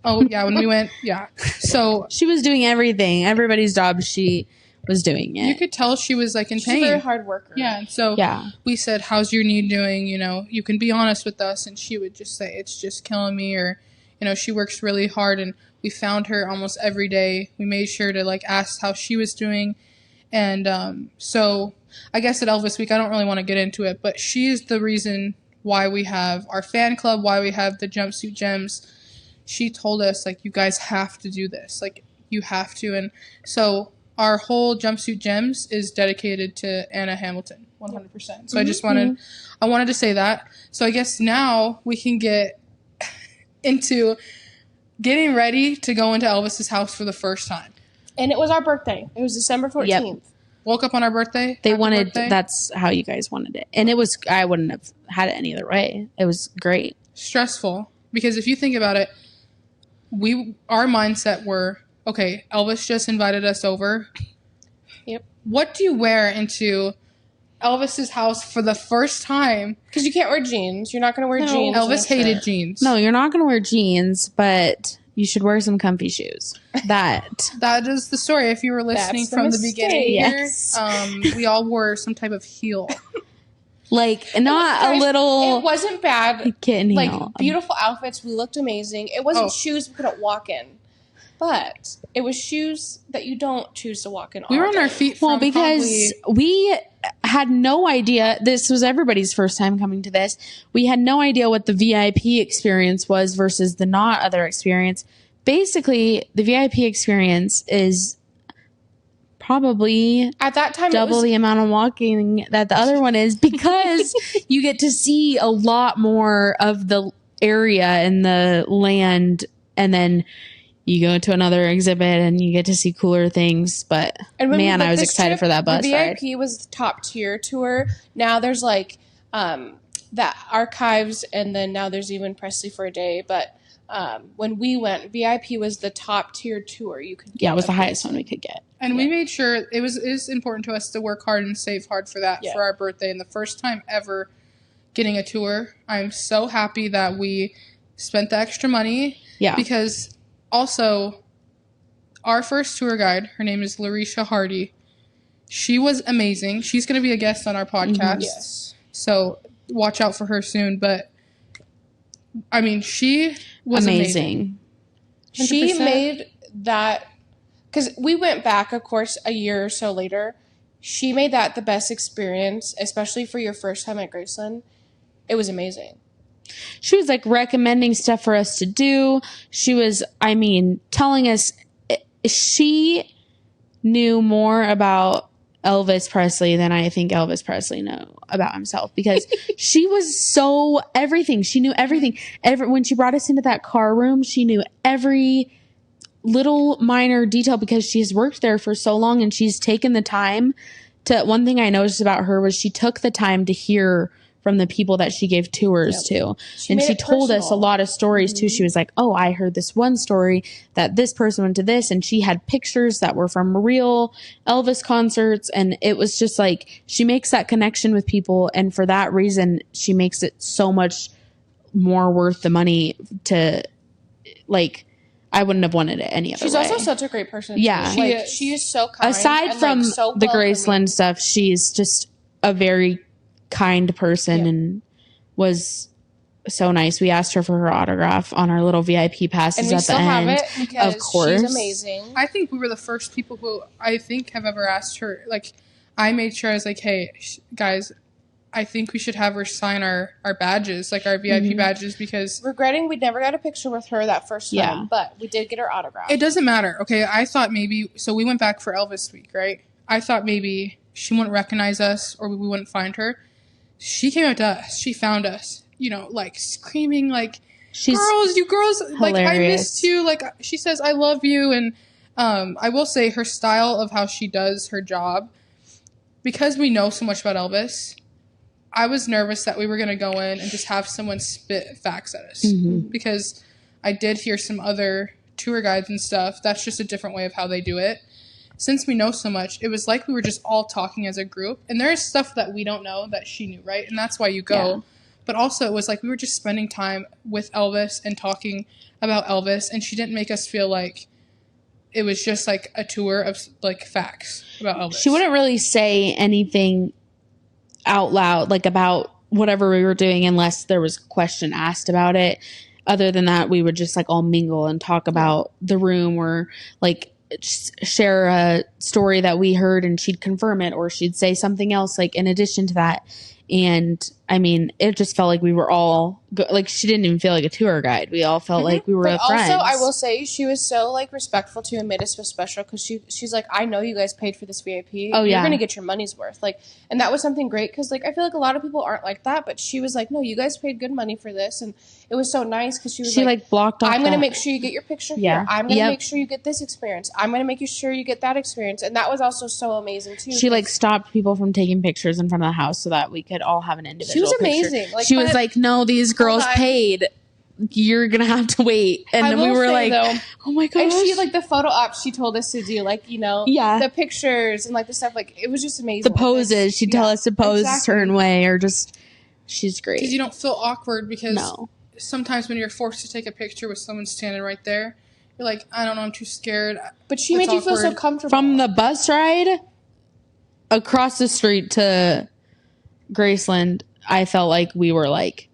oh yeah, when we went, yeah. So She was doing everything. Everybody's job, she was doing it. you could tell she was like in She's a pain. very hard worker. Yeah, and so Yeah. we said, how's your knee doing? You know, you can be honest with us. And she would just say, it's just killing me. Or, you know, she works really hard. And we found her almost every day. We made sure to, like, ask how she was doing. And so I guess at Elvis Week, I don't really want to get into it. But she is the reason why we have our fan club, why we have the Jumpsuit Gems. She told us, like, you guys have to do this. Like, you have to. And so our whole Jumpsuit Gems is dedicated to Anna Hamilton, 100%. So I just wanted to say that. So I guess now we can get into getting ready to go into Elvis's house for the first time. And it was our birthday. It was December 14th. Yep. Woke up on our birthday. They Happy wanted, birthday. that's how you guys wanted it. And it was, I wouldn't have had it any other way. It was great. Stressful, because if you think about it, our mindset were, okay, Elvis just invited us over. Yep. What do you wear into Elvis's house for the first time? Because you can't wear jeans. You're not going to wear No, jeans. Elvis and a hated shirt. jeans. No, you're not going to wear jeans, but you should wear some comfy shoes. That. That is the story. If you were listening That's the from the beginning mistake. here, we all wore some type of heel. Like, not Guys, a little It wasn't bad. kitten Like, heel. beautiful outfits. We looked amazing. It wasn't Oh. shoes we couldn't walk in. But it was shoes that you don't choose to walk in We all were on our day. feet Well, from because we had no idea. This was everybody's first time coming to this. We had no idea what the VIP experience was versus the not other experience. Basically, the VIP experience is probably At that time, double the amount of walking that the other one is because you get to see a lot more of the area and the land, and then you go to another exhibit and you get to see cooler things. But And man, I was excited for that bus the ride. VIP was the top tier tour. Now there's like that archives, and then now there's even Presley for a day. But when we went, VIP was the top tier tour you could get. Yeah, it was the highest one we could get. And we made sure it is important to us to work hard and save hard for that for our birthday. And the first time ever getting a tour, I'm so happy that we spent the extra money. Yeah. Because also, our first tour guide, her name is Larisha Hardy. She was amazing. She's going to be a guest on our podcast. Yes. So watch out for her soon. But, I mean, she was amazing. She 100%. made that, because we went back, of course, a year or so later. She made that the best experience, especially for your first time at Graceland. It was amazing. She was like recommending stuff for us to do. She was, I mean, telling us she knew more about Elvis Presley than I think Elvis Presley knew about himself, because she was so everything. She knew everything. When she brought us into that car room, she knew every little minor detail because she's worked there for so long, and she's taken the time to. One thing I noticed about her was she took the time to hear from the people that she gave tours to. And she told us a lot of stories too. She was like, oh, I heard this one story that this person went to this, and she had pictures that were from real Elvis concerts. And it was just like, she makes that connection with people. And for that reason, she makes it so much more worth the money to, like, I wouldn't have wanted it any other way. She's also such a great person. Yeah. She is so kind. Aside and, from like, so the welcoming. Graceland stuff, she's just a very kind person and was so nice. We asked her for her autograph on our little VIP passes at the end. Have it because of course. she's amazing. I think we were the first people who I think have ever asked her. Like, I made sure I was like, hey, guys, I think we should have her sign our badges, like our VIP badges, because Regretting we never got a picture with her that first time, but we did get her autograph. it doesn't matter. Okay, I thought maybe, so we went back for Elvis week, right? I thought maybe she wouldn't recognize us or we wouldn't find her. She came up to us. She found us, you know, like screaming, like, you girls, like, I missed you. Like, she says, I love you. And I will say her style of how she does her job, because we know so much about Elvis, I was nervous that we were going to go in and just have someone spit facts at us. Because I did hear some other tour guides and stuff. That's just a different way of how they do it. Since we know so much, it was like we were just all talking as a group. And there is stuff that we don't know that she knew, right? And that's why you go. Yeah. But also, it was like we were just spending time with Elvis and talking about Elvis. And she didn't make us feel like it was just like a tour of like facts about Elvis. She wouldn't really say anything out loud, like about whatever we were doing, unless there was a question asked about it. Other than that, we would just like all mingle and talk about the room, or like share a story that we heard and she'd confirm it, or she'd say something else like in addition to that. And I mean, it just felt like we were all like, she didn't even feel like a tour guide. We all felt like we were friends. Also, I will say she was so like respectful to and made us feel special, because she's like, I know you guys paid for this VIP. Oh, yeah. You're gonna get your money's worth. Like, and that was something great, because like I feel like a lot of people aren't like that, but she was like, no, you guys paid good money for this, and it was so nice because she was like blocked off. I'm gonna make sure you get your picture here. I'm gonna make sure you get this experience. I'm gonna make sure you get that experience, and that was also so amazing too. She like stopped people from taking pictures in front of the house so that we could all have an individual. She was picture. amazing. Like, she was like, no, these girls paid. You're gonna have to wait. And then we were like, oh my gosh. And she, like, the photo ops she told us to do, like, you know, the pictures and like the stuff, like, it was just amazing. The poses, she'd tell us to pose a certain way, or just, she's great. Because you don't feel awkward, because sometimes when you're forced to take a picture with someone standing right there, you're like, I don't know, I'm too scared. But she made you feel so comfortable. From the bus ride across the street to Graceland, I felt like we were like,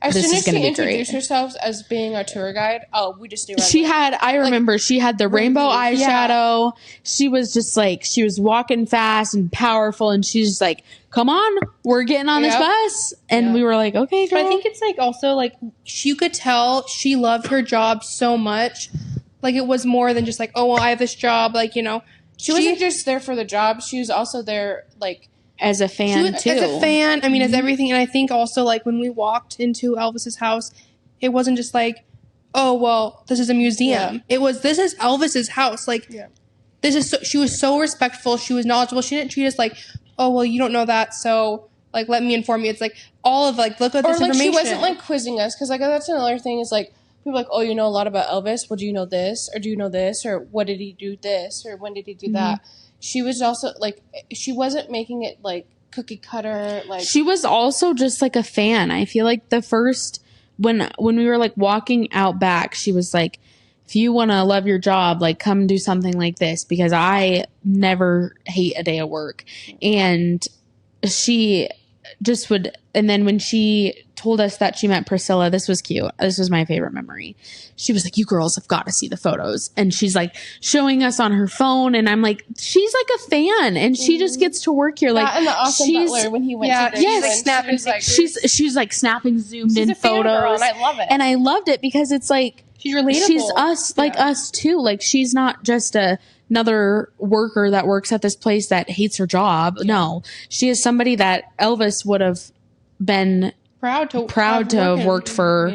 as soon as she introduced herself as being a tour guide, we just knew. She had, I remember, she had the rainbow eyeshadow. She was just like, she was walking fast and powerful, and she's just like, come on, we're getting on this bus. And we were like, okay, girl. But I think it's like also like, you could tell she loved her job so much. Like, it was more than just like, oh, well, I have this job. Like, you know, she wasn't just there for the job. She was also there, like, as a fan too. As a fan, I mean, as everything. And I think also, like, when we walked into Elvis's house, it wasn't just like, oh, well, this is a museum. Yeah. It was, this is Elvis's house. Like, Yeah. this is, she was so respectful. She was knowledgeable. She didn't treat us like, oh, well, you don't know that. So, like, let me inform you. It's like, all of, like, look at this Or, like, information. she wasn't, like, quizzing us. Because, like, that's another thing is, like, people are like, oh, you know a lot about Elvis. Well, do you know this? Or do you know this? Or what did he do this? Or when did he do that? She was also, like, she wasn't making it, like, cookie cutter. Like, She was also just like a fan. I feel like the first, when we were like walking out back, she was like, if you want to love your job, like come do something like this, because I never hate a day of work. And she just would, and then when she told us that she met Priscilla, this was cute. This was my favorite memory. She was like, you girls have got to see the photos. And she's like showing us on her phone. And I'm like, she's like a fan and she just gets to work here. Like, that and the Austin Butler when he went to the yes, snapping she's like snapping zoomed She's in a fan girl, photos. and I love it. And I loved it because it's like, She's relatable. she's us, like us too. Like she's not just another worker that works at this place that hates her job. No, she is somebody that Elvis would have been proud to have worked for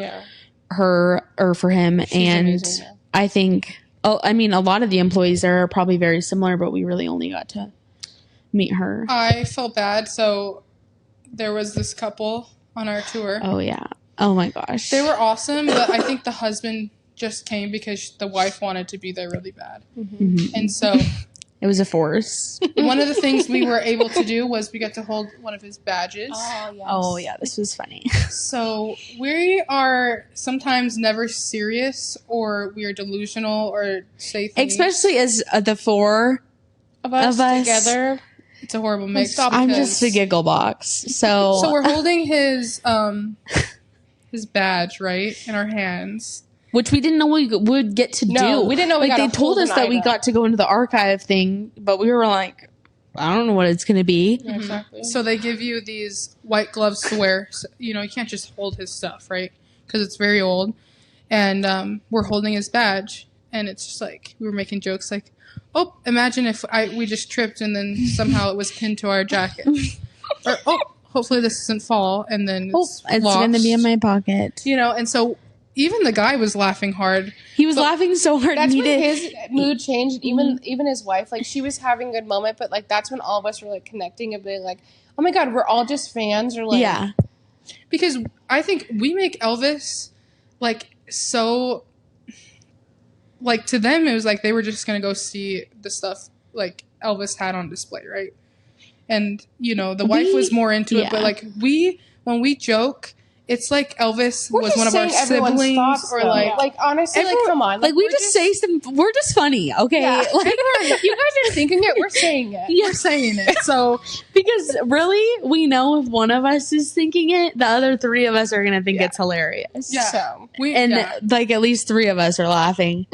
her or for him. And amazing, yeah. I think, I mean, a lot of the employees there are probably very similar, but we really only got to meet her. I felt bad. So there was this couple on our tour. Oh yeah. Oh my gosh. They were awesome, but I think the husband just came because the wife wanted to be there really bad. Mhm. And so It was a force. one of the things we were able to do was we got to hold one of his badges. Oh, yes. Oh yeah, this was funny. So we are sometimes never serious, or we are delusional, or say things. Especially as the four Of us together. It's a horrible mix. I'm just a giggle box. So So we're holding his badge, right, in our hands. which we didn't know we would get to No, do. we didn't know we like got they to told hold us an that we item. got to go into the archive thing, but we were like, I don't know what it's gonna be. Yeah, exactly. So they give you these white gloves to wear. So, you know, you can't just hold his stuff, right? Because it's very old. And we're holding his badge, and it's just like we were making jokes like, "Oh, imagine if we just tripped and then somehow it was pinned to our jacket," or "Oh, hopefully this doesn't fall," and then it's Gonna be in my pocket. You know, and so even the guy was laughing hard. He was laughing so hard. That's and when his mood changed. Even his wife, like she was having a good moment, but like that's when all of us were like connecting and being like, "Oh my god, we're all just fans." Or like, yeah. Because I think we make Elvis like so, like to them it was like they were just gonna go see the stuff like Elvis had on display, right? And you know the wife was more into it, but like when we joke, it's like Elvis We're was just one of our saying everyone's siblings, thoughts, or though. like honestly, like come on, Like we we're just say some. We're just funny, okay? Yeah. Like, you guys are thinking it, we're saying it. we're saying it. So because really, we know if one of us is thinking it, the other three of us are gonna think it's hilarious. yeah, So And like at least three of us are laughing,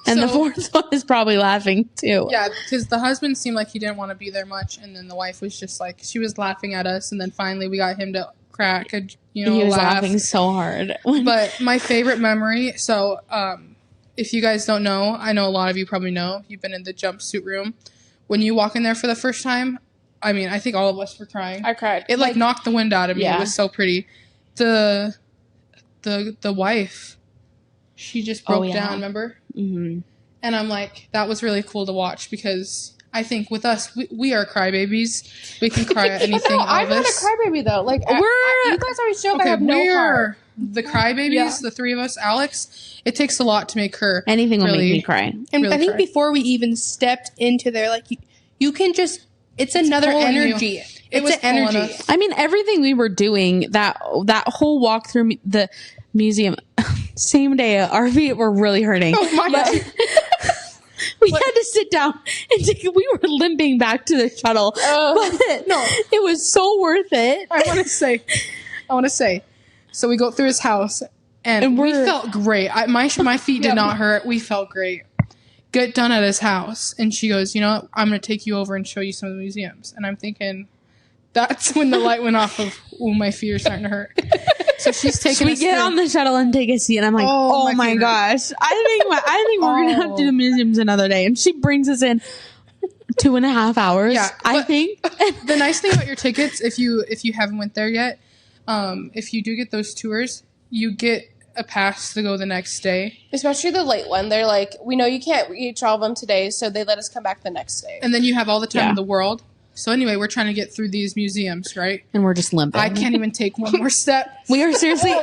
and the So- fourth one is probably laughing too. yeah, because the husband seemed like he didn't want to be there much, and then the wife was just like she was laughing at us, and then finally we got him to crack a he was laugh. laughing so hard. But my favorite memory, so if you guys don't know, I know a lot of you probably know, you've been in the jumpsuit room. When you walk in there for the first time, I mean, I think all of us were crying. I cried. It like knocked the wind out of me. Yeah. It was so pretty. The wife, she just broke yeah. down, remember? hmm And I'm like, that was really cool to watch because I think with us, we are crybabies. We can cry at anything. No, I'm not a Elvis. crybaby though. Like you guys always joke I Okay, have no we're heart. the crybabies, Yeah. the three of us. Alex, it takes a lot to make her. Anything will really, make me cry. And really I think cry. before we even stepped into there, like you can just, it's another pulling you. energy. It was It's an pulling energy. us. I mean, everything we were doing that whole walk through the museum, same day, our feet were really hurting. Oh my But- God. We had to sit down and we were limping back to the shuttle. But No. it was so worth it. I want to say. So we go through his house, and we we're- felt great. My feet did not hurt. We felt great. Get done at his house, and she goes, "You know what? I'm going to take you over and show you some of the museums." And I'm thinking, that's when the light went off of, oh, my feet are starting to hurt. So she's taking We us get through. on the shuttle and take a seat, and I'm like, Oh, "Oh my my favorite. gosh, I think we're gonna have to do the museums another day." And she brings us in 2.5 hours. Yeah, I but- think. The nice thing about your tickets, if you haven't went there yet, if you do get those tours, you get a pass to go the next day. Especially the late one. They're like, we know you can't reach all of them today, so they let us come back the next day. And then you have all the time Yeah. in the world. So anyway, we're trying to get through these museums, right? And we're just limping. I can't even take one more step. We are seriously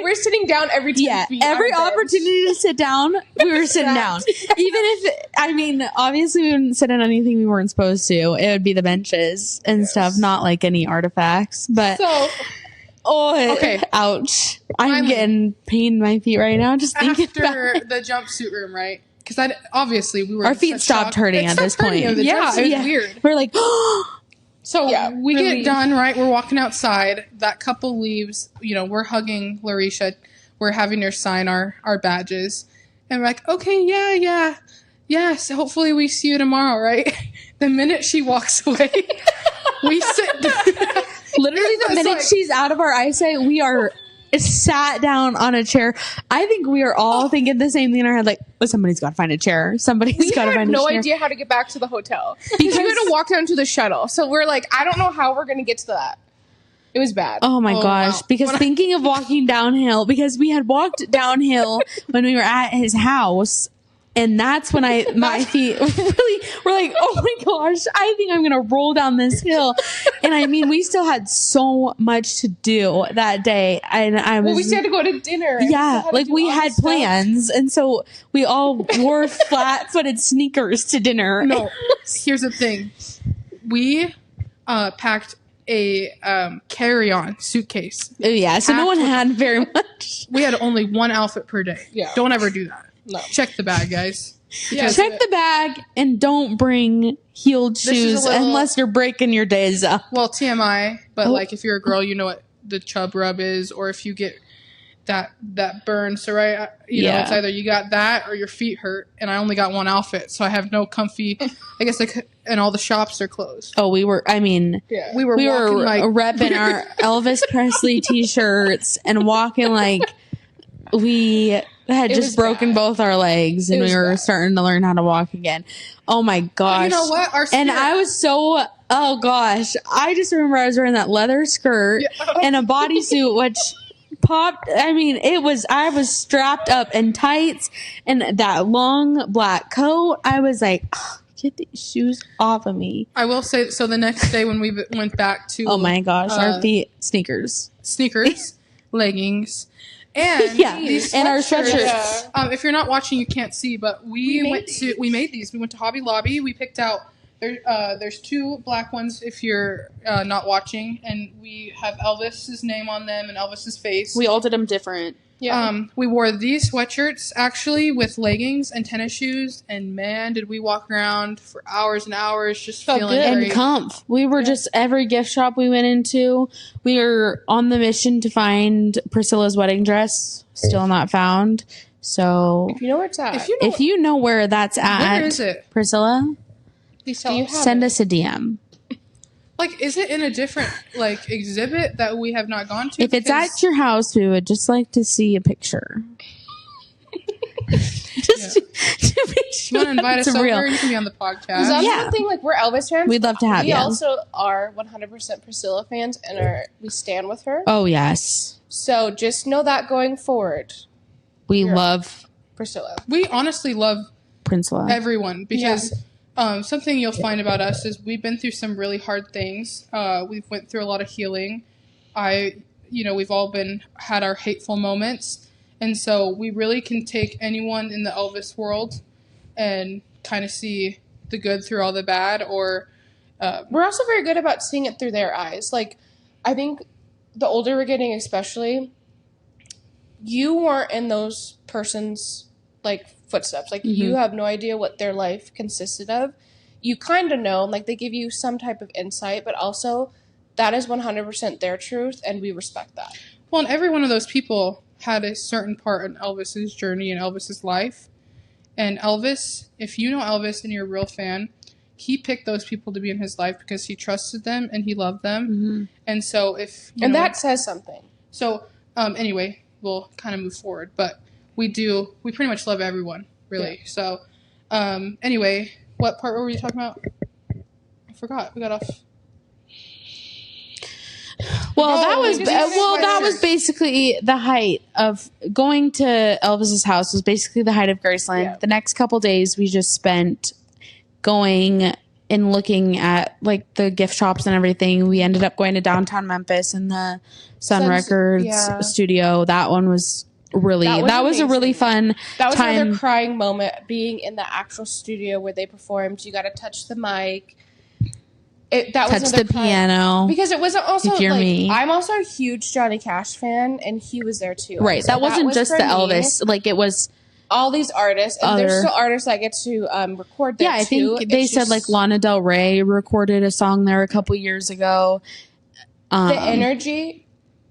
we're sitting down every 10 feet. every on a bench. opportunity to sit down, we were sitting down. Even if, I mean, obviously we wouldn't sit on anything we weren't supposed to. It would be the benches and stuff, not like any artifacts. But So okay, ouch! I'm Finally. getting pain in my feet right now just thinking about after it. the jumpsuit room, right? Because obviously we were Our in feet such stopped shock. hurting It at this stopped hurting. point. The Yeah, jumpsuit it was was weird. We're like, So Yeah, we really- get done, right? We're walking outside. That couple leaves. You know, we're hugging Larisha. We're having her sign our badges. And we're like, okay, yeah. Yes, hopefully we see you tomorrow, right? The minute she walks away, we sit down. literally the It's minute like- she's out of our eyesight, we are sat down on a chair. I think we are all thinking the same thing in our head, like, oh, somebody's got to find a chair. Somebody's We got to had find no a chair. idea how to get back to the hotel. Because we had to walk down to the shuttle. So we're like, I don't know how we're going to get to that. It was bad. Oh my Oh, gosh. wow. Because thinking of walking downhill, because we had walked downhill when we were at his house. And that's when my feet really were like, oh my gosh, I think I'm going to roll down this hill. And I mean, we still had so much to do that day. And I was, Well, we still had to go to dinner. and yeah, still had to like do we all had this stuff. plans. And so we all wore flat footed sneakers to dinner. No, here's the thing. We packed a carry-on suitcase. Oh, yeah. So no one had very much. We had only one outfit per day. Yeah. Don't ever do that. No. Check the bag, guys. Yeah, Check the bag and don't bring heeled is a shoes little- unless you're breaking your days up. Well, TMI, but Oh. like if you're a girl, you know what the chub rub is, or if you get that burn. So right, you know, Yeah. it's either you got that or your feet hurt. And I only got one outfit, so I have no comfy. I guess like, and all the shops are closed. Oh, we were Yeah. We were we walking were like repping our Elvis Presley t-shirts and walking like we had It just was broken bad. both our legs and It we was were bad. starting to learn how to walk again. Oh my gosh. You know what? Our And spirit- I was so, oh gosh, I just remember I was wearing that leather skirt and a bodysuit, which popped. I mean, I was strapped up in tights and that long black coat. I was like, "Oh, get these shoes off of me." I will say, so the next day when we went back to Oh my gosh, our Uh, feet, sneakers. sneakers, leggings, and Yeah, these and our sweatshirts. sweatshirts. If you're not watching, you can't see, but we made these. We went to Hobby Lobby. We picked out there's two black ones if you're not watching, and we have Elvis's name on them and Elvis's face. We all did them different. Yeah. We wore these sweatshirts actually with leggings and tennis shoes, and man, did we walk around for hours and hours just Felt feeling good. And great. comf. We were just every gift shop we went into. We were on the mission to find Priscilla's wedding dress. Still not found. So If you know where it's at. If you know, where that's at, where is it? Priscilla, Please Do tell you us. have send it? us a DM. Like, is it in a different like exhibit that we have not gone to? If it's Because- at your house, we would just like to see a picture. Just to make you sure want to invite it's us over, real. you can be on the Because podcast. that's Yeah. the thing, like, we're Elvis fans. We'd love to have we you. also are 100% Priscilla fans, and we stand with her. Oh yes, So just know that going forward, we Yeah. love Priscilla. We honestly love Priscilla. everyone because something you'll find about us is we've been through some really hard things. We've went through a lot of healing. We've all had our hateful moments, and so we really can take anyone in the Elvis world and kind of see the good through all the bad. Or We're also very good about seeing it through their eyes. Like, I think the older we're getting, especially, you weren't in those person's, like, footsteps. Like, you have no idea what their life consisted of. You kind of know, like, they give you some type of insight, but also that is 100% their truth, and we respect that. well, and every one of those people had a certain part in Elvis's journey and Elvis's life. And Elvis, if you know Elvis and you're a real fan, he picked those people to be in his life because he trusted them and he loved them. Mm-hmm. And so And that says something. So, anyway, we'll kind of move forward, but we pretty much love everyone, really. Yeah. So, anyway, what part were we talking about? I forgot. We got off. Well, No, that was we just that was sweatshirts. basically the height of going to Elvis's house was basically the height of Graceland. Yeah. The next couple days we just spent going and looking at like the gift shops and everything. We ended up going to downtown Memphis and the Sun Sun's- Records yeah. studio. That one was really That was a really amazing. fun That was time. another crying moment, being in the actual studio where they performed. You got to touch the mic. That was Touch another the crying- piano. Because it wasn't also If you're like me. I'm also a huge Johnny Cash fan, and he was there too. Right. So that wasn't was just for the me. Elvis. Like it was All these artists, and there's Other- still artists that get to record there yeah, I too. think they It's said just like Lana Del Rey recorded a song there a couple years ago. the energy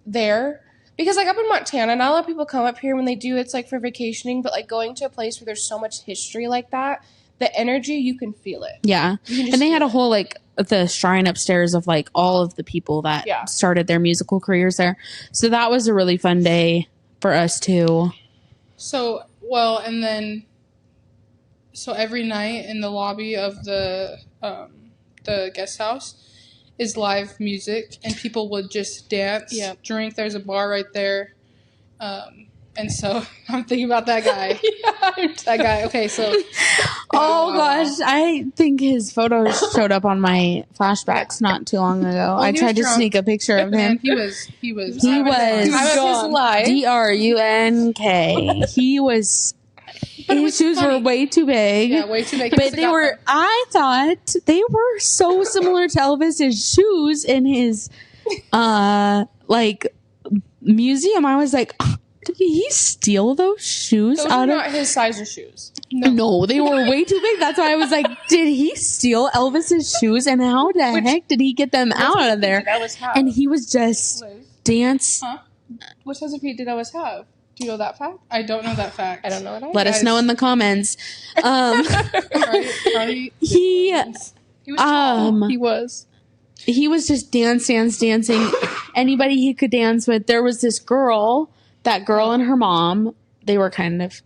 there. Because like up in Montana, not a lot of people come up here when they do. It's like for vacationing, but like going to a place where there's so much history like that, the energy, you can feel it. Yeah. You can just And they had feel a whole like the shrine upstairs of like all of the people that Yeah. started their musical careers there. So that was a really fun day for us too. So, well, and then, so every night in the lobby of the guest house is live music, and people would just dance, Yeah. drink. There's a bar right there. And so I'm thinking about that guy. That guy. Okay, so. Oh gosh, I think his photos showed up on my flashbacks not too long ago. I he tried was to drunk. sneak a picture of Man, him. he was. He was Time of his life. DRUNK. He was. His shoes were funny. way too big. Yeah, way too big. He But must've they got were, them. I thought they were so similar to Elvis's shoes in his, like, museum. I was like, did he steal those shoes Those out are of? not his size of shoes. No, they were way too big. That's why I was like, did he steal Elvis's shoes? And how the heck did he get them out of there? Did Elvis have? And he was just Liz, dance. Huh? what size of feet did Elvis have? Do you know that fact? I don't know that fact. I don't know it. Let us know in the comments. Cardi He, was tall. He was. he was just dancing. Anybody he could dance with. There was this girl, that girl and her mom. They were kind of,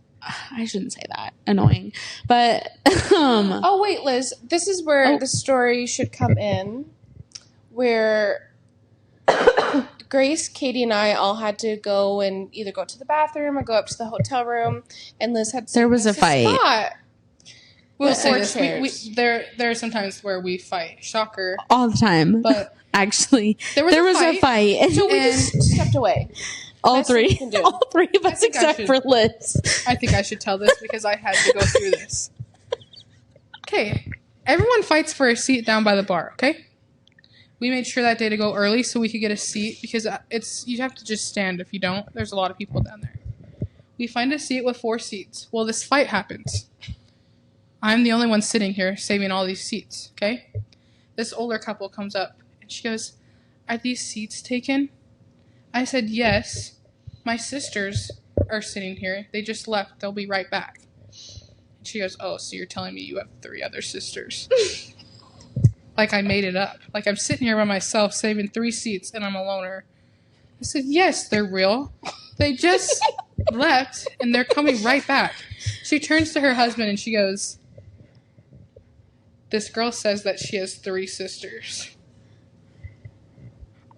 I shouldn't say that, annoying. But, Oh wait, Liz. This is where Oh. the story should come in, where Grace, Katie, and I all had to go and either go to the bathroom or go up to the hotel room, and Liz had. There was a fight. Spot. We'll With say four this. chairs. There are some times where we fight. Shocker. all the time. But Actually, there was a fight. So we And- just stepped away. all Best we three. can do. All three of us think I except should- for Liz. I think I should tell this because I had to go through this. Okay. Everyone fights for a seat down by the bar, okay? We made sure that day to go early so we could get a seat because you have to just stand. If you don't, there's a lot of people down there. We find a seat with 4 seats. Well, this fight happens. I'm the only one sitting here saving all these seats, okay? This older couple comes up and she goes, "Are these seats taken?" I said, "Yes. My sisters are sitting here. They just left. They'll be right back." And she goes, "Oh, so you're telling me you have 3 other sisters?" Like I made it up. Like I'm sitting here by myself saving 3 seats and I'm a loner. I said, "Yes, they're real. They just left and they're coming right back." She turns to her husband and she goes, "This girl says that she has 3 sisters."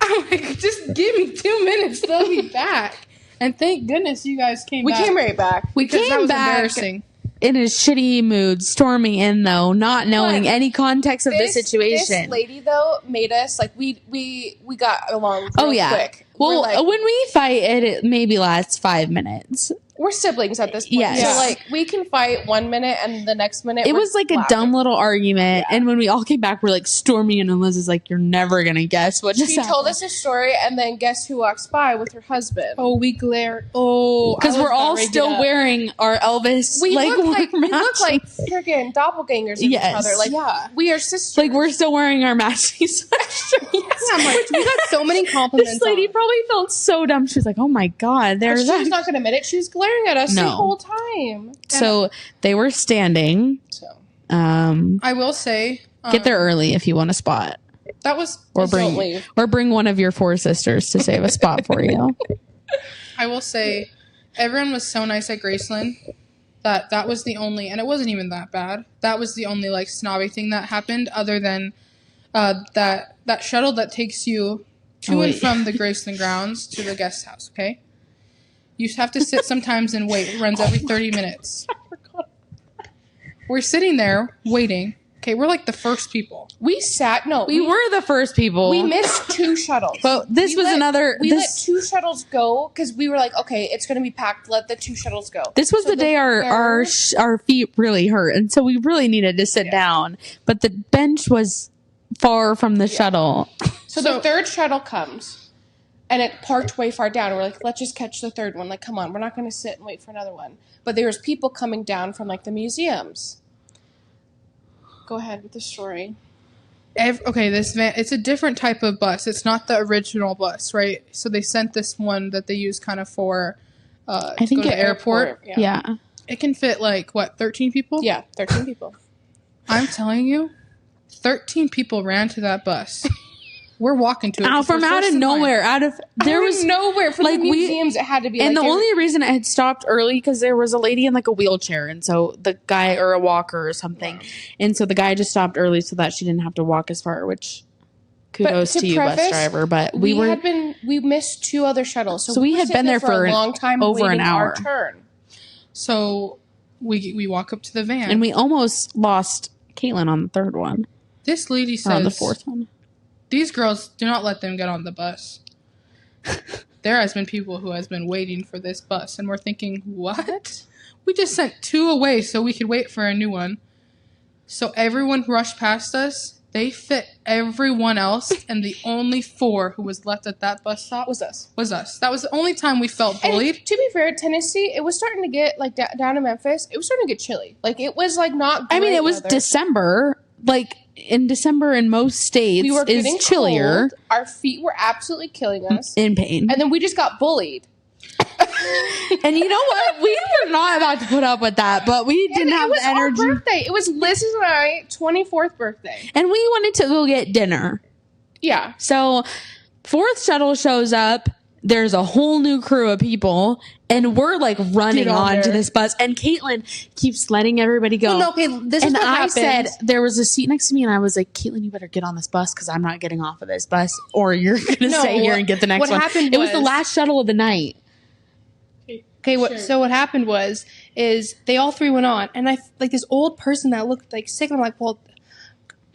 I'm like, just give me 2 minutes. They'll be back. And thank goodness you guys came We back. came right back. We because that came was back embarrassing. in a shitty mood, storming in though, not knowing But any context of the situation. This lady though made us like we got along. Oh real yeah. quick. Well, We're like, when we fight, it maybe lasts 5 minutes. we're siblings at this point. Yes. So Yeah. like we can fight 1 minute and the next minute It we're was like a laughing. dumb little argument, and when we all came back, we're like storming in, and Liz is like, "You're never gonna guess what just She told happened." us a story, and then guess who walks by with her husband? Oh, we glare. Oh, Because we're all still wearing our Elvis we like look like we look matching- like freaking doppelgangers of Yes. each other. Like Yeah. we are sisters. like we're still wearing our matching sweatshirts. I'm like, we got so many compliments. This lady on. probably felt so dumb. She was like, "Oh my god, But there's she was that." not going to admit it. She was glaring at us the No. whole time. So they were standing. So I will say. Get there early if you want a spot, That was. or don't leave. bring one of your 4 sisters to save a spot for you. I will say, everyone was so nice at Graceland that was the only, and it wasn't even that bad. That was the only like snobby thing that happened, other than that shuttle that takes you to and from the Graceland grounds to the guest house, okay? You have to sit sometimes and wait. It runs every 30 minutes. We're sitting there waiting. Okay, we're like the first people. We were the first people. We missed 2 shuttles. But this was another. We let 2 shuttles go because we were like, okay, it's going to be packed. Let the 2 shuttles go. This was the day our feet really hurt, and so we really needed to sit down. But the bench was far from the shuttle. So the 3rd shuttle comes, and it parked way far down. We're like, let's just catch the 3rd one. Like, come on, we're not going to sit and wait for another one. But there was people coming down from like the museums. Go ahead with the story. Okay, this van, it's a different type of bus. It's not the original bus, right? So they sent this one that they use kind of for I think to go to the airport. Yeah. It can fit like, what, 13 people? Yeah, 13 people. I'm telling you, 13 people ran to that bus. We're walking to it. From out of nowhere. There was nowhere. For like the museums, it had to be. And like the only reason I had stopped early because there was a lady in like a wheelchair, and so the guy, or a walker or something, and so the guy just stopped early so that she didn't have to walk as far. Which kudos to you, bus driver. But we missed 2 other shuttles, so we had been there for a long time, over an hour. Our turn. So we walk up to the van, and we almost lost Caitlin on the 3rd one. This lady says, on the 4th one. These girls, do not let them get on the bus. There has been people who has been waiting for this bus, and we're thinking, what? We just sent 2 away so we could wait for a new one. So everyone rushed past us. They fit everyone else, and the only 4 who was left at that bus stop was us. That was the only time we felt bullied. And to be fair, Tennessee, it was starting to get, like, down in Memphis, it was starting to get chilly. Like, it was, like, not great it was weather. December. Like, in December in most states we were is chillier. Cold. Our feet were absolutely killing us. In pain. And then we just got bullied. And you know what? We were not about to put up with that, but we didn't have the energy. It was our birthday. It was Liz's and I 24th birthday. And we wanted to go get dinner. Yeah. So 4th shuttle shows up. There's a whole new crew of people, and we're like running onto this bus. And Caitlin keeps letting everybody go. Well, no, okay, this is what happened. said, there was a seat next to me, and I was like, Caitlin, you better get on this bus because I'm not getting off of this bus, or you're going to stay here and get the next one. What happened it was the last shuttle of the night. Okay, so what happened is they all 3 went on, and I like this old person that looked like sick, and I'm like, well,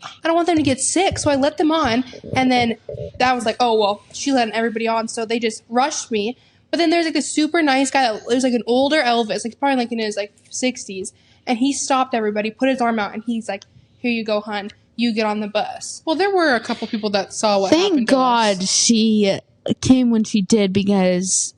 I don't want them to get sick, so I let them on, and then that was like, oh, well, she let everybody on, so they just rushed me. But then there's like this super nice guy that was like an older Elvis, like probably like in his like 60s, and he stopped everybody, put his arm out, and he's like, here you go, hon, you get on the bus. Well, there were a couple people that saw what happened. Thank God she came when she did, because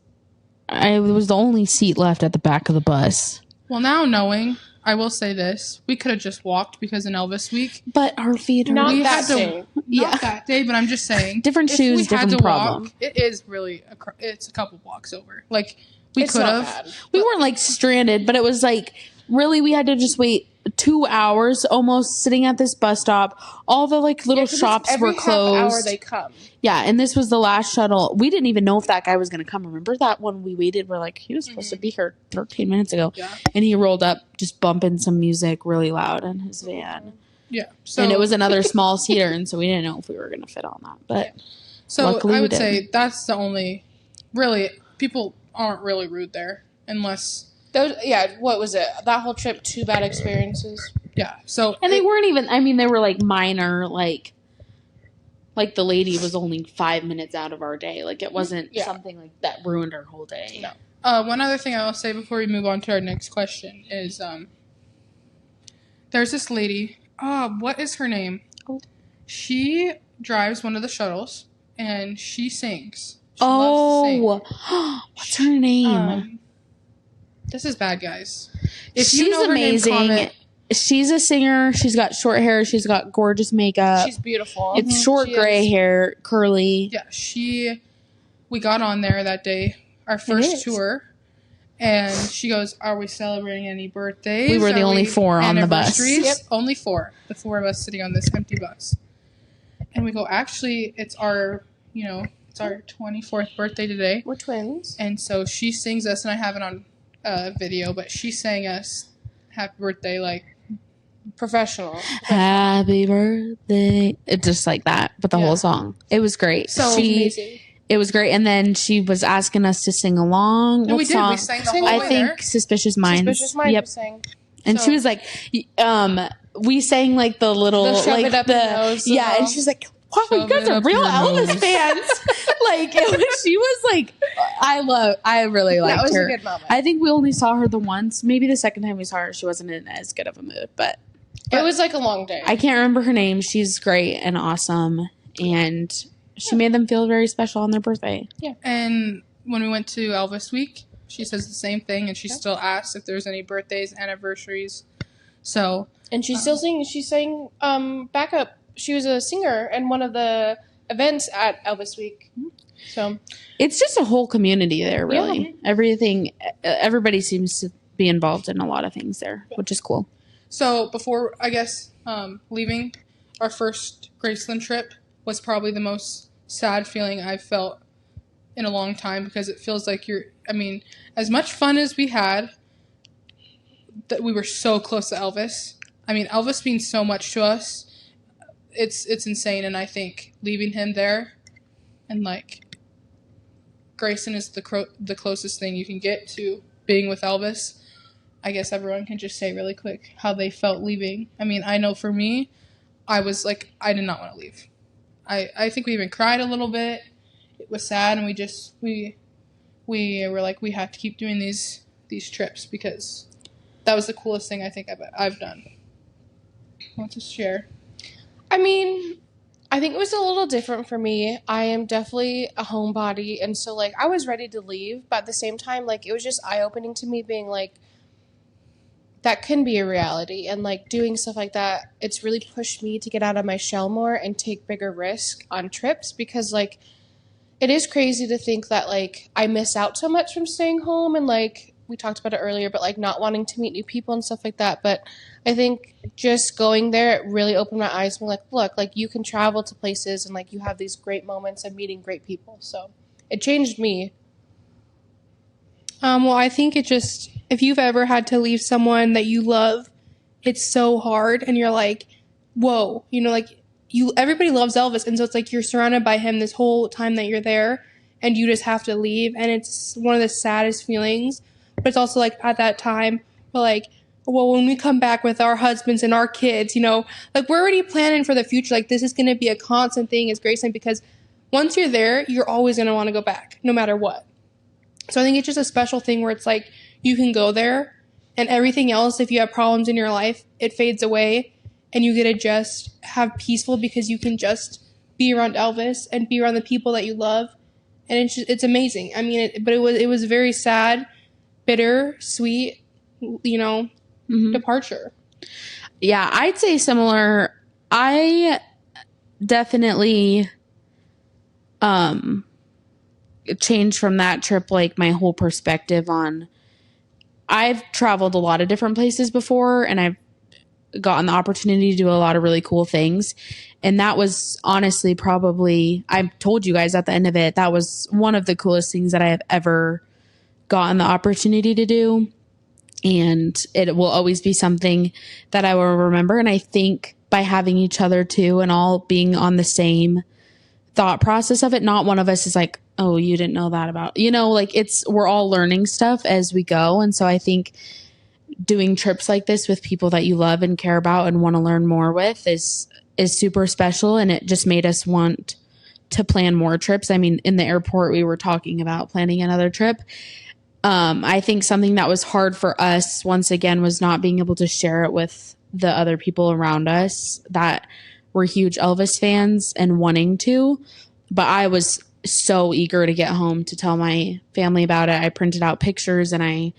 I was the only seat left at the back of the bus. Well, now knowing, I will say this: we could have just walked because in Elvis week, but our feet are not we that had day. Not that day, but I'm just saying, different shoes, different problem. Walk, it is really it's a couple blocks over. Like we could have. We weren't like stranded, but it was like really we had to just wait 2 hours almost sitting at this bus stop. All the like little shops were closed. Half hour they come. Yeah, and this was the last shuttle. We didn't even know if that guy was going to come. Remember that when we waited? We're like, he was supposed to be here 13 minutes ago. Yeah. And he rolled up just bumping some music really loud in his van. Yeah. And it was another small seater, and so we didn't know if we were going to fit on that. But so I would say that's the only really people aren't really rude there unless what was it? That whole trip, 2 bad experiences. Yeah. So and they weren't even. I mean, they were like minor, like the lady was only 5 minutes out of our day. Like it wasn't something like that ruined our whole day. No. One other thing I will say before we move on to our next question is there's this lady. What is her name? She drives one of the shuttles and she sings. She loves to sing. What's her name? This is bad, guys. She's amazing. She's a singer. She's got short hair. She's got gorgeous makeup. She's beautiful. It's short gray hair, curly. Yeah, we got on there that day, our first tour, and she goes, "Are we celebrating any birthdays?" We were the only 4 on the bus. Yep. Only 4. The 4 of us sitting on this empty bus. And we go, actually, it's our 24th birthday today. We're twins. And so she sings us, and I have it on video, but she sang us happy birthday like Professional. Happy birthday. It's just like that, but the whole song. It was great. So amazing. It was great. And then she was asking us to sing along. And what we did. song? We sang the whole I way think there. Suspicious Minds. Suspicious Minds. Yep. We sang. And she was like, we sang like the little, The shove like it up your nose yeah. song. And she's like, wow, you Shove guys it are up real your Elvis nose. fans. Like, she was like, I really liked That was her. a good moment. I think we only saw her the once. Maybe the second time we saw her, she wasn't in as good of a mood, but It was like a long day. I can't remember her name. She's great and awesome. And she made them feel very special on their birthday. And when we went to Elvis Week, she says the same thing, and she still asks if there's any birthdays, anniversaries. So, And she's still singing. She sang backup. She was a singer in one of the events at Elvis Week. So It's just a whole community there, really. Everybody seems to be involved in a lot of things there, which is cool. So before, I guess, leaving, our first Graceland trip was probably the most sad feeling I've felt in a long time, because it feels like as much fun as we had, that we were so close to Elvis. I mean, Elvis means so much to us. It's insane, and I think leaving him there, and like, Graceland is the closest thing you can get to being with Elvis. I guess everyone can just say really quick how they felt leaving. I mean, I know for me, I was like, I did not want to leave. I think we even cried a little bit. It was sad, and we were like, we have to keep doing these trips, because that was the coolest thing I think I've done. Want to share? I mean, I think it was a little different for me. I am definitely a homebody, and so like I was ready to leave, but at the same time, like it was just eye-opening to me, being like, that can be a reality, and like doing stuff like that, it's really pushed me to get out of my shell more and take bigger risk on trips, because like it is crazy to think that like I miss out so much from staying home, and like we talked about it earlier, but like not wanting to meet new people and stuff like that. But I think just going there, it really opened my eyes, being like, look, like you can travel to places and like you have these great moments and meeting great people. So it changed me. Well, I think it just, if you've ever had to leave someone that you love, it's so hard, and you're like, whoa, like everybody loves Elvis, and so it's like you're surrounded by him this whole time that you're there, and you just have to leave, and it's one of the saddest feelings. But it's also like at that time, we're like, well, when we come back with our husbands and our kids, like we're already planning for the future. Like this is going to be a constant thing as Graceland, because once you're there, you're always going to want to go back no matter what. So I think it's just a special thing where it's like you can go there, and everything else, if you have problems in your life, it fades away, and you get to just have peaceful, because you can just be around Elvis and be around the people that you love. And it's amazing. I mean, it was very sad, bitter, sweet, departure. Yeah, I'd say similar. I definitely changed from that trip, like my whole perspective on, I've traveled a lot of different places before, and I've gotten the opportunity to do a lot of really cool things. And that was honestly probably, I told you guys at the end of it, that was one of the coolest things that I have ever gotten the opportunity to do. And it will always be something that I will remember. And I think by having each other too, and all being on the same thought process of it, not one of us is like, oh, you didn't know that about, like we're all learning stuff as we go. And so I think doing trips like this with people that you love and care about and want to learn more with is super special. And it just made us want to plan more trips. I mean, in the airport, we were talking about planning another trip. I think something that was hard for us, once again, was not being able to share it with the other people around us that were huge Elvis fans and wanting to. But I was so eager to get home to tell my family about it. I printed out pictures and I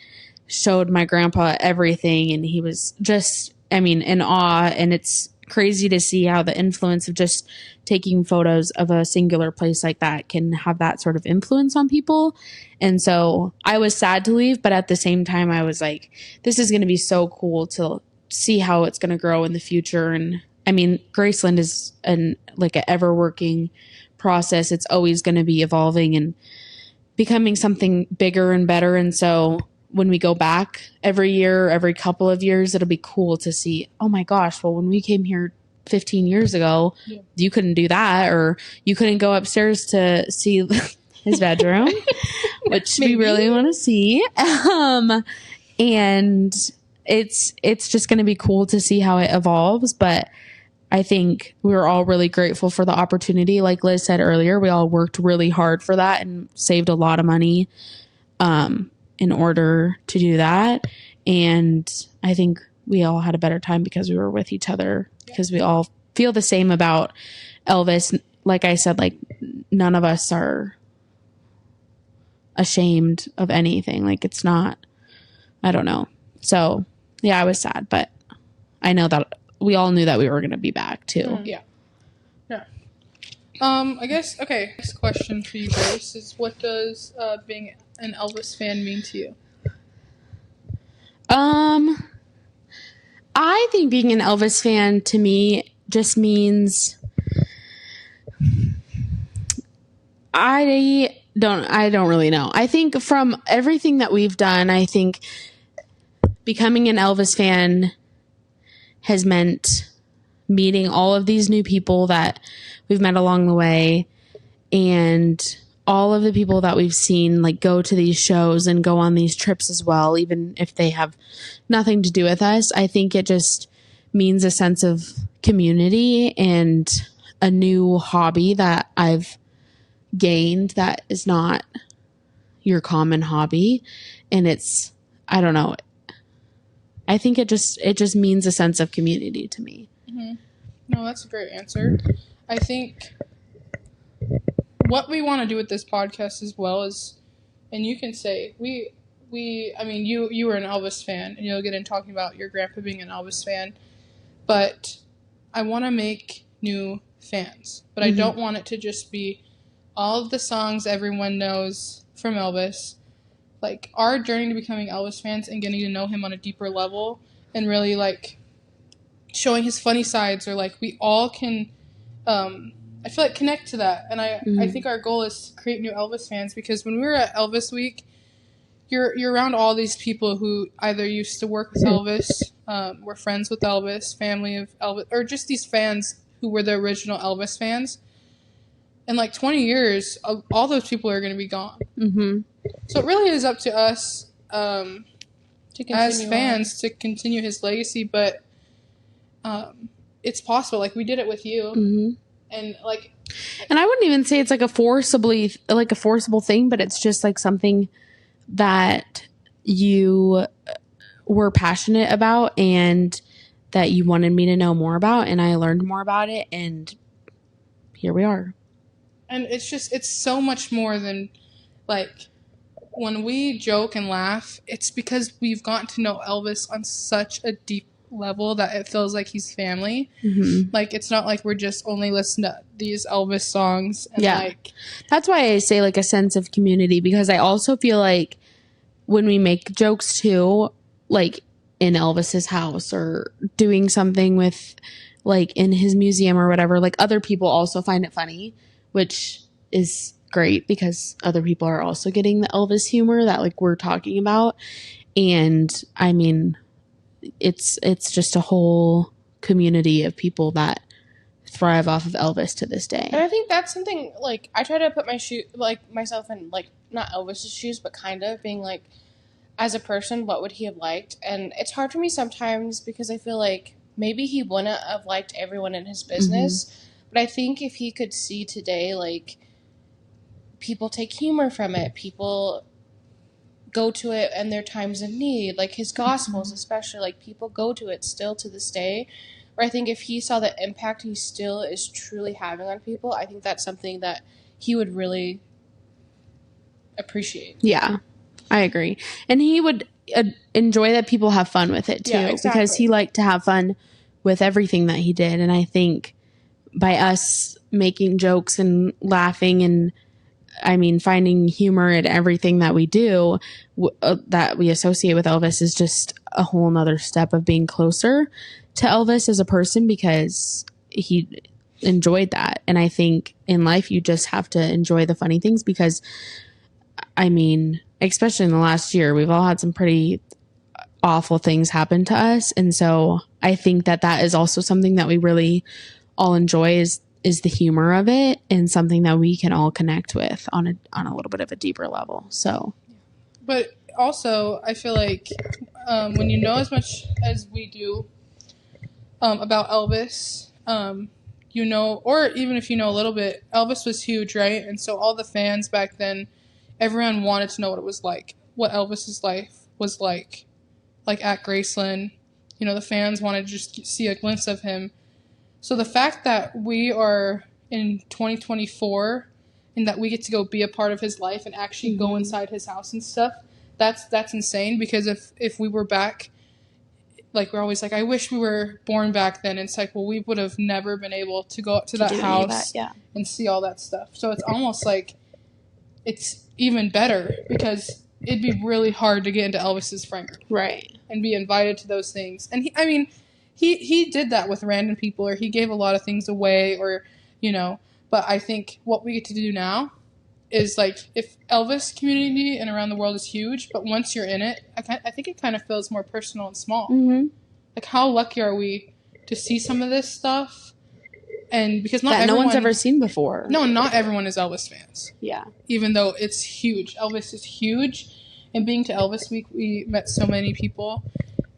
showed my grandpa everything, and he was just, in awe. And it's crazy to see how the influence of just taking photos of a singular place like that can have that sort of influence on people. And so I was sad to leave, but at the same time, I was like, this is going to be so cool to see how it's going to grow in the future. And Graceland is an ever working process. It's always going to be evolving and becoming something bigger and better. And so when we go back every year, every couple of years, it'll be cool to see, oh my gosh, well, when we came here 15 years ago, you couldn't do that, or you couldn't go upstairs to see his bedroom, which we really want to see. And it's just going to be cool to see how it evolves. But I think we were all really grateful for the opportunity. Like Liz said earlier, we all worked really hard for that and saved a lot of money in order to do that. And I think we all had a better time because we were with each other, because we all feel the same about Elvis. Like I said, like none of us are ashamed of anything. Like it's not, I don't know. So yeah, I was sad, but I know that we all knew that we were going to be back too. Yeah. I guess, okay, next question for you guys is, what does being an Elvis fan mean to you? I think being an Elvis fan to me just means I don't really know. I think from everything that we've done, I think becoming an Elvis fan has meant meeting all of these new people that we've met along the way, and all of the people that we've seen like go to these shows and go on these trips as well, even if they have nothing to do with us. I think it just means a sense of community and a new hobby that I've gained that is not your common hobby. And it's, I don't know, I think it just means a sense of community to me. Mm-hmm. No, that's a great answer. I think what we want to do with this podcast as well is, and you can say, I mean, you were an Elvis fan, and you'll get in talking about your grandpa being an Elvis fan, but I want to make new fans. But I don't want it to just be all of the songs everyone knows from Elvis. Like, our journey to becoming Elvis fans and getting to know him on a deeper level, and really, like, showing his funny sides, or, like, we all can, I feel like, connect to that. And I think our goal is to create new Elvis fans, because when we were at Elvis Week, you're around all these people who either used to work with Elvis, were friends with Elvis, family of Elvis, or just these fans who were the original Elvis fans. In like 20 years, all those people are going to be gone. Mm-hmm. So it really is up to us as fans to continue his legacy, but it's possible. Like, we did it with you. Mm-hmm. And I wouldn't even say it's like a forcible thing, but it's just like something that you were passionate about and that you wanted me to know more about, and I learned more about it, and here we are. And it's so much more than, like, when we joke and laugh, it's because we've gotten to know Elvis on such a deep level that it feels like he's family. Mm-hmm. Like, it's not like we're just only listening to these Elvis songs. And like, that's why I say like a sense of community, because I also feel like when we make jokes too, like in Elvis's house or doing something with like in his museum or whatever, like other people also find it funny, which is great because other people are also getting the Elvis humor that like we're talking about. And I mean, it's just a whole community of people that thrive off of Elvis to this day. And I think that's something, like, I try to put myself in, like, not Elvis's shoes, but kind of being like, as a person, what would he have liked? And it's hard for me sometimes because I feel like maybe he wouldn't have liked everyone in his business. Mm-hmm. But I think if he could see today, like, people take humor from it, people go to it in their times of need, like his Gospels especially, like people go to it still to this day. Where I think if he saw the impact he still is truly having on people, I think that's something that he would really appreciate. Yeah, I agree. And he would enjoy that people have fun with it too, exactly. Because he liked to have fun with everything that he did. And I think by us making jokes and laughing and finding humor in everything that we do, that we associate with Elvis, is just a whole nother step of being closer to Elvis as a person, because he enjoyed that. And I think in life, you just have to enjoy the funny things, because especially in the last year, we've all had some pretty awful things happen to us. And so I think that that is also something that we really all enjoy is the humor of it, and something that we can all connect with on a little bit of a deeper level. So, But also, I feel like when you know as much as we do about Elvis, you know, or even if you know a little bit, Elvis was huge, right? And so all the fans back then, everyone wanted to know what it was like, what Elvis's life was like at Graceland. You know, the fans wanted to just see a glimpse of him. So the fact that we are in 2024 and that we get to go be a part of his life and actually go inside his house and stuff, that's insane. Because if we were back, like, we're always like, I wish we were born back then. And it's like, well, we would have never been able to go up to that house and see all that stuff. So it's almost like it's even better, because it'd be really hard to get into Elvis's friend group. Right. And be invited to those things. And he did that with random people, or he gave a lot of things away, or, you know, but I think what we get to do now is, like, if Elvis community and around the world is huge, but once you're in it, I think it kind of feels more personal and small. Mm-hmm. Like, how lucky are we to see some of this stuff? And because no one's ever seen before. No, not everyone is Elvis fans. Yeah. Even though it's huge. Elvis is huge. And being to Elvis Week, we met so many people,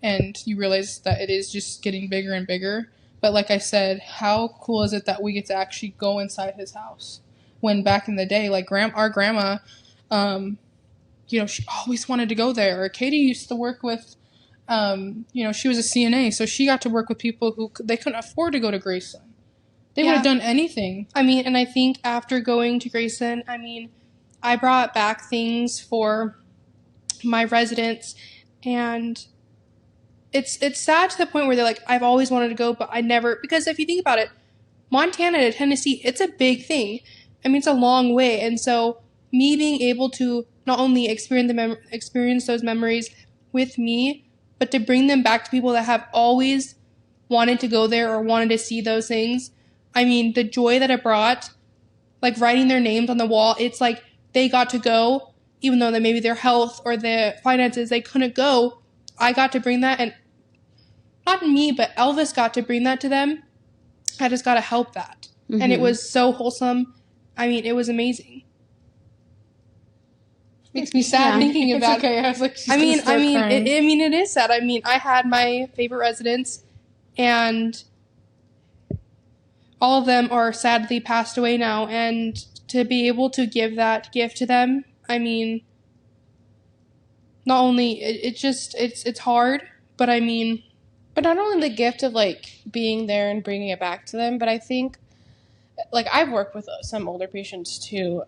and you realize that it is just getting bigger and bigger. But like I said, how cool is it that we get to actually go inside his house? When back in the day, like our grandma, you know, she always wanted to go there. Or Katie used to work with, you know, she was a CNA, so she got to work with people who they couldn't afford to go to Graceland. They would have done anything. I mean, and I think after going to Graceland, I mean, I brought back things for my residents, and it's sad to the point where they're like, I've always wanted to go, but I never, because if you think about it, Montana to Tennessee, it's a big thing. I mean, it's a long way. And so me being able to not only experience those memories with me, but to bring them back to people that have always wanted to go there or wanted to see those things. I mean, the joy that it brought, like writing their names on the wall, it's like they got to go, even though that maybe their health or their finances, they couldn't go. I got to bring that, and not me, but Elvis got to bring that to them. I just got to help that. Mm-hmm. And it was so wholesome. I mean, it was amazing. Makes me sad thinking about it. I was like, it is sad. I mean, I had my favorite residents, and all of them are sadly passed away now. And to be able to give that gift to them, I mean, not only it's hard, but I mean, but not only the gift of like being there and bringing it back to them, but I think, like, I've worked with some older patients too.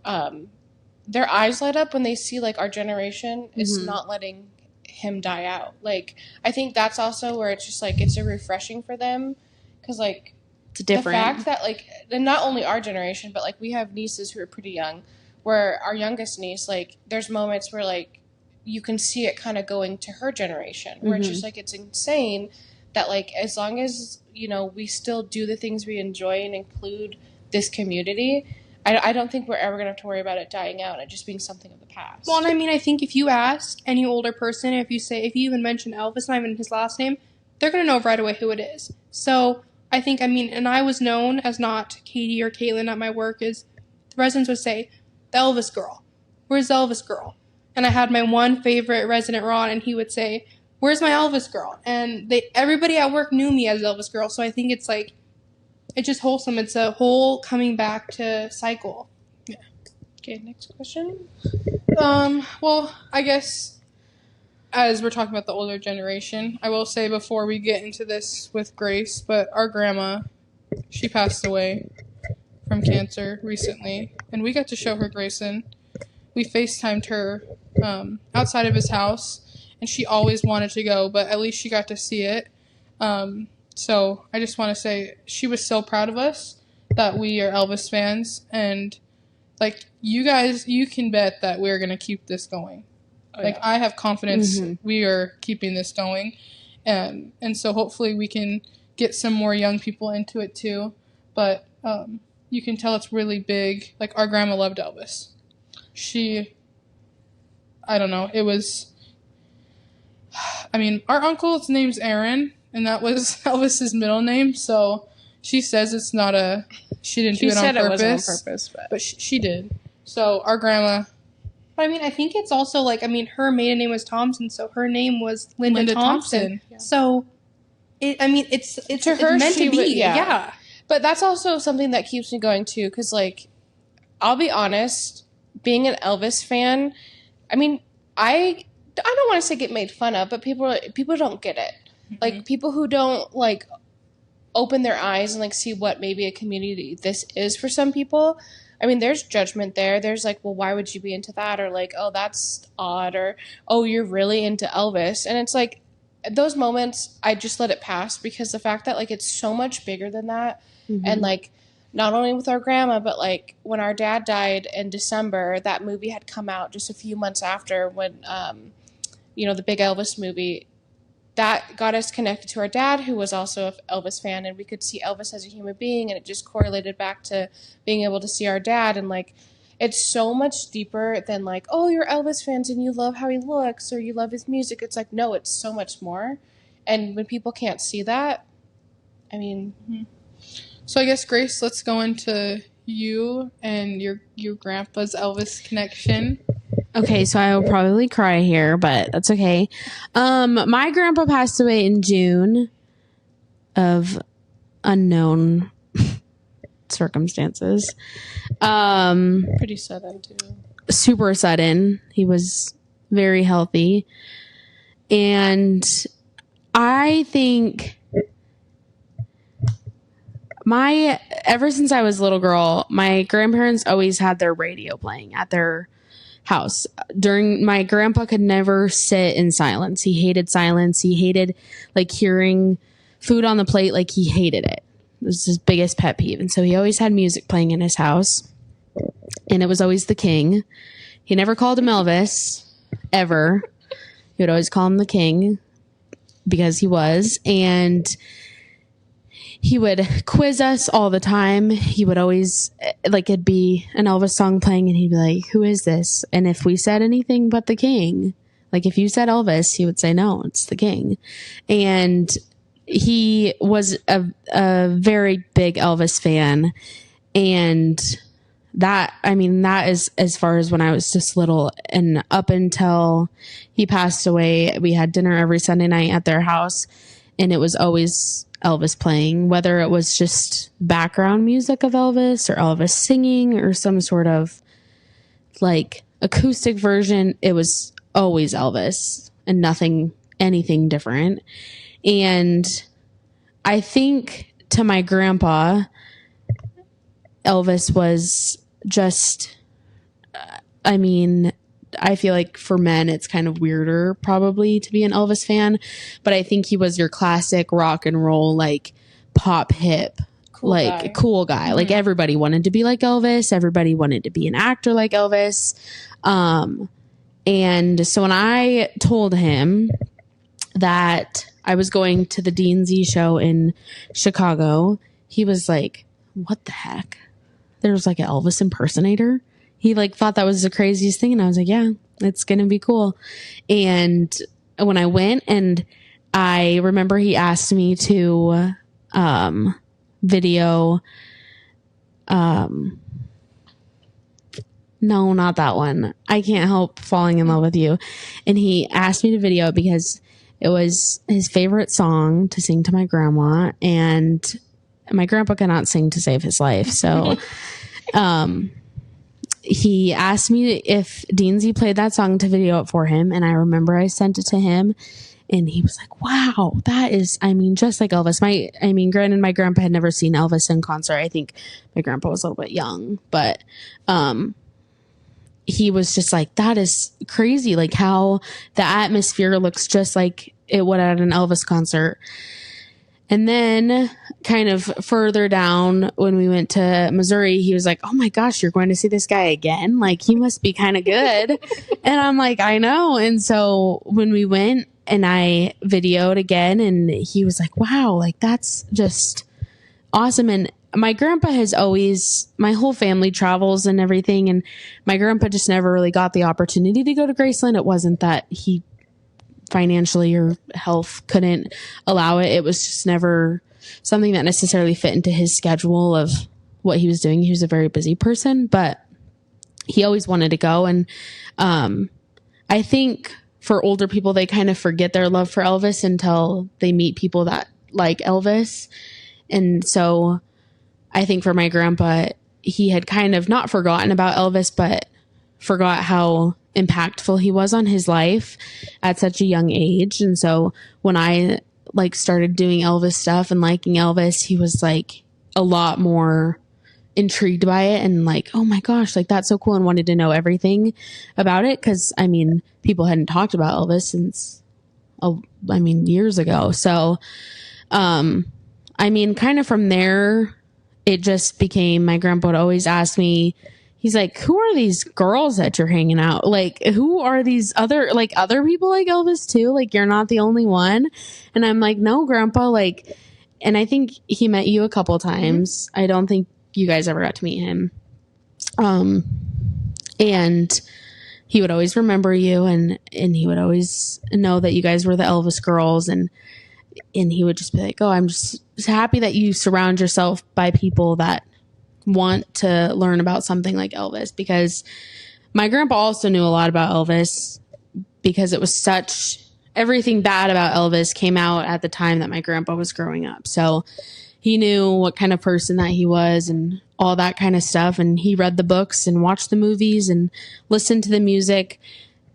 Their eyes light up when they see like our generation is not letting him die out. Like, I think that's also where it's just like it's a refreshing for them, because like it's different. The fact that like, and not only our generation, but like we have nieces who are pretty young, where our youngest niece, like, there's moments where like you can see it kind of going to her generation, where it's just like it's insane that like as long as, you know, we still do the things we enjoy and include this community, I don't think we're ever going to have to worry about it dying out and it just being something of the past. Well, and I mean, I think if you ask any older person, if you even mention Elvis, not even his last name, they're going to know right away who it is. So I think, I mean, and I was known as not Katie or Caitlin at my work, is the residents would say, the Elvis girl. Where's the Elvis girl? And I had my one favorite resident, Ron, and he would say, where's my Elvis girl? And everybody at work knew me as Elvis girl. So I think it's like, it's just wholesome. It's a whole coming back to cycle. Yeah. Okay, next question. Well, I guess as we're talking about the older generation, I will say before we get into this with Grace, but our grandma, she passed away from cancer recently, and we got to show her Grayson. We FaceTimed her outside of his house, and she always wanted to go, but at least she got to see it. So I just want to say she was so proud of us that we are Elvis fans, and like you guys, you can bet that we're going to keep this going. I have confidence we are keeping this going, and so hopefully we can get some more young people into it too. But you can tell it's really big. Like, our grandma loved Elvis. She I don't know. It was, I mean, our uncle's name's Aaron, and that was Elvis's middle name, so she says it's not she didn't do it on said purpose. It wasn't on purpose, but she did. So our grandma. But I mean, I think it's also like, I mean, her maiden name was Thompson, so her name was Linda Thompson. Yeah. So, it's to her, meant to be. Yeah. But that's also something that keeps me going too, because like, I'll be honest, being an Elvis fan, I mean, I don't want to say get made fun of, but people don't get it. Mm-hmm. Like people who don't like open their eyes and like see what maybe a community this is for some people. I mean, there's judgment there. There's like, well, why would you be into that? Or like, oh, that's odd. Or, oh, you're really into Elvis. And it's like, those moments, I just let it pass, because the fact that like it's so much bigger than that. Mm-hmm. And like, not only with our grandma, but like when our dad died in December, that movie had come out just a few months after when, the big Elvis movie. That got us connected to our dad, who was also an Elvis fan, and we could see Elvis as a human being, and it just correlated back to being able to see our dad. And like, it's so much deeper than like, oh, you're Elvis fans and you love how he looks or you love his music. It's like, no, it's so much more. And when people can't see that, I mean. Mm-hmm. So I guess, Grace, let's go into you and your grandpa's Elvis connection. Okay, so I will probably cry here, but that's okay. My grandpa passed away in June of unknown circumstances. Pretty sudden, too. Super sudden. He was very healthy. And I think ever since I was a little girl, my grandparents always had their radio playing at their house. My grandpa could never sit in silence. He hated silence. He hated like hearing food on the plate. Like he hated it. It was his biggest pet peeve. And so he always had music playing in his house, and it was always the King. He never called him Elvis ever. He would always call him the King because he was. And he would quiz us all the time. He would always, like, it'd be an Elvis song playing and he'd be like, who is this? And if we said anything but the King, like if you said Elvis, he would say, no, it's the King. And he was a very big Elvis fan. And that is as far as when I was just little, and up until he passed away, we had dinner every Sunday night at their house, and it was always Elvis playing, whether it was just background music of Elvis or Elvis singing or some sort of like acoustic version. It was always Elvis and anything different. And I think to my grandpa, Elvis was just, I feel like for men, it's kind of weirder probably to be an Elvis fan, but I think he was your classic rock and roll, like pop hip, cool guy. Mm-hmm. Like everybody wanted to be like Elvis. Everybody wanted to be an actor like Elvis. And so when I told him that I was going to the D&Z show in Chicago, he was like, what the heck? There's like an Elvis impersonator. He like thought that was the craziest thing. And I was like, yeah, it's going to be cool. And when I went, and I remember he asked me to video. No, not that one. I Can't Help Falling in Love with You. And he asked me to video it because it was his favorite song to sing to my grandma. And my grandpa cannot sing to save his life. So, he asked me if D&Z played that song to video it for him. And I remember I sent it to him, and he was like, wow, that is, just like Elvis. Granted, my grandpa had never seen Elvis in concert. I think my grandpa was a little bit young, but, he was just like, that is crazy. Like how the atmosphere looks just like it would at an Elvis concert. And then kind of further down when we went to Missouri, he was like, oh my gosh, you're going to see this guy again? Like he must be kind of good. And I'm like, I know. And so when we went and I videoed again, and he was like, wow, like that's just awesome. And my grandpa has always, my whole family travels and everything, and my grandpa just never really got the opportunity to go to Graceland. It wasn't that he financially or health couldn't allow it. It was just never something that necessarily fit into his schedule of what he was doing. He was a very busy person, but he always wanted to go. And I think for older people, they kind of forget their love for Elvis until they meet people that like Elvis. And so I think for my grandpa, he had kind of not forgotten about Elvis, but forgot how impactful he was on his life at such a young age. And so when I like started doing Elvis stuff and liking Elvis, he was like a lot more intrigued by it and like, oh my gosh, like that's so cool, and wanted to know everything about it. Cause I mean, people hadn't talked about Elvis since, years ago. So, I mean, kind of from there, it just became, my grandpa would always ask me, he's like, who are these girls that you're hanging out? Like, who are these other people like Elvis too? Like, you're not the only one. And I'm like, no, grandpa, like, and I think he met you a couple times. I don't think you guys ever got to meet him. And he would always remember you, and he would always know that you guys were the Elvis girls, and he would just be like, oh, I'm just happy that you surround yourself by people that want to learn about something like Elvis. Because my grandpa also knew a lot about Elvis, because it was such, everything bad about Elvis came out at the time that my grandpa was growing up. So he knew what kind of person that he was and all that kind of stuff. And he read the books and watched the movies and listened to the music.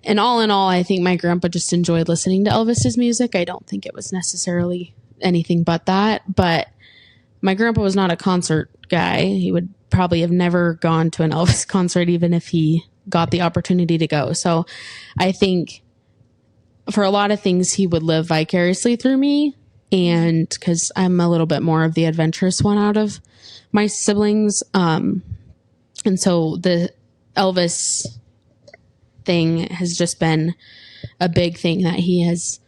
And all in all, I think my grandpa just enjoyed listening to Elvis's music. I don't think it was necessarily anything but that. But my grandpa was not a concert guy. He would probably have never gone to an Elvis concert, even if he got the opportunity to go. So I think for a lot of things, he would live vicariously through me. And because I'm a little bit more of the adventurous one out of my siblings. And so the Elvis thing has just been a big thing that he has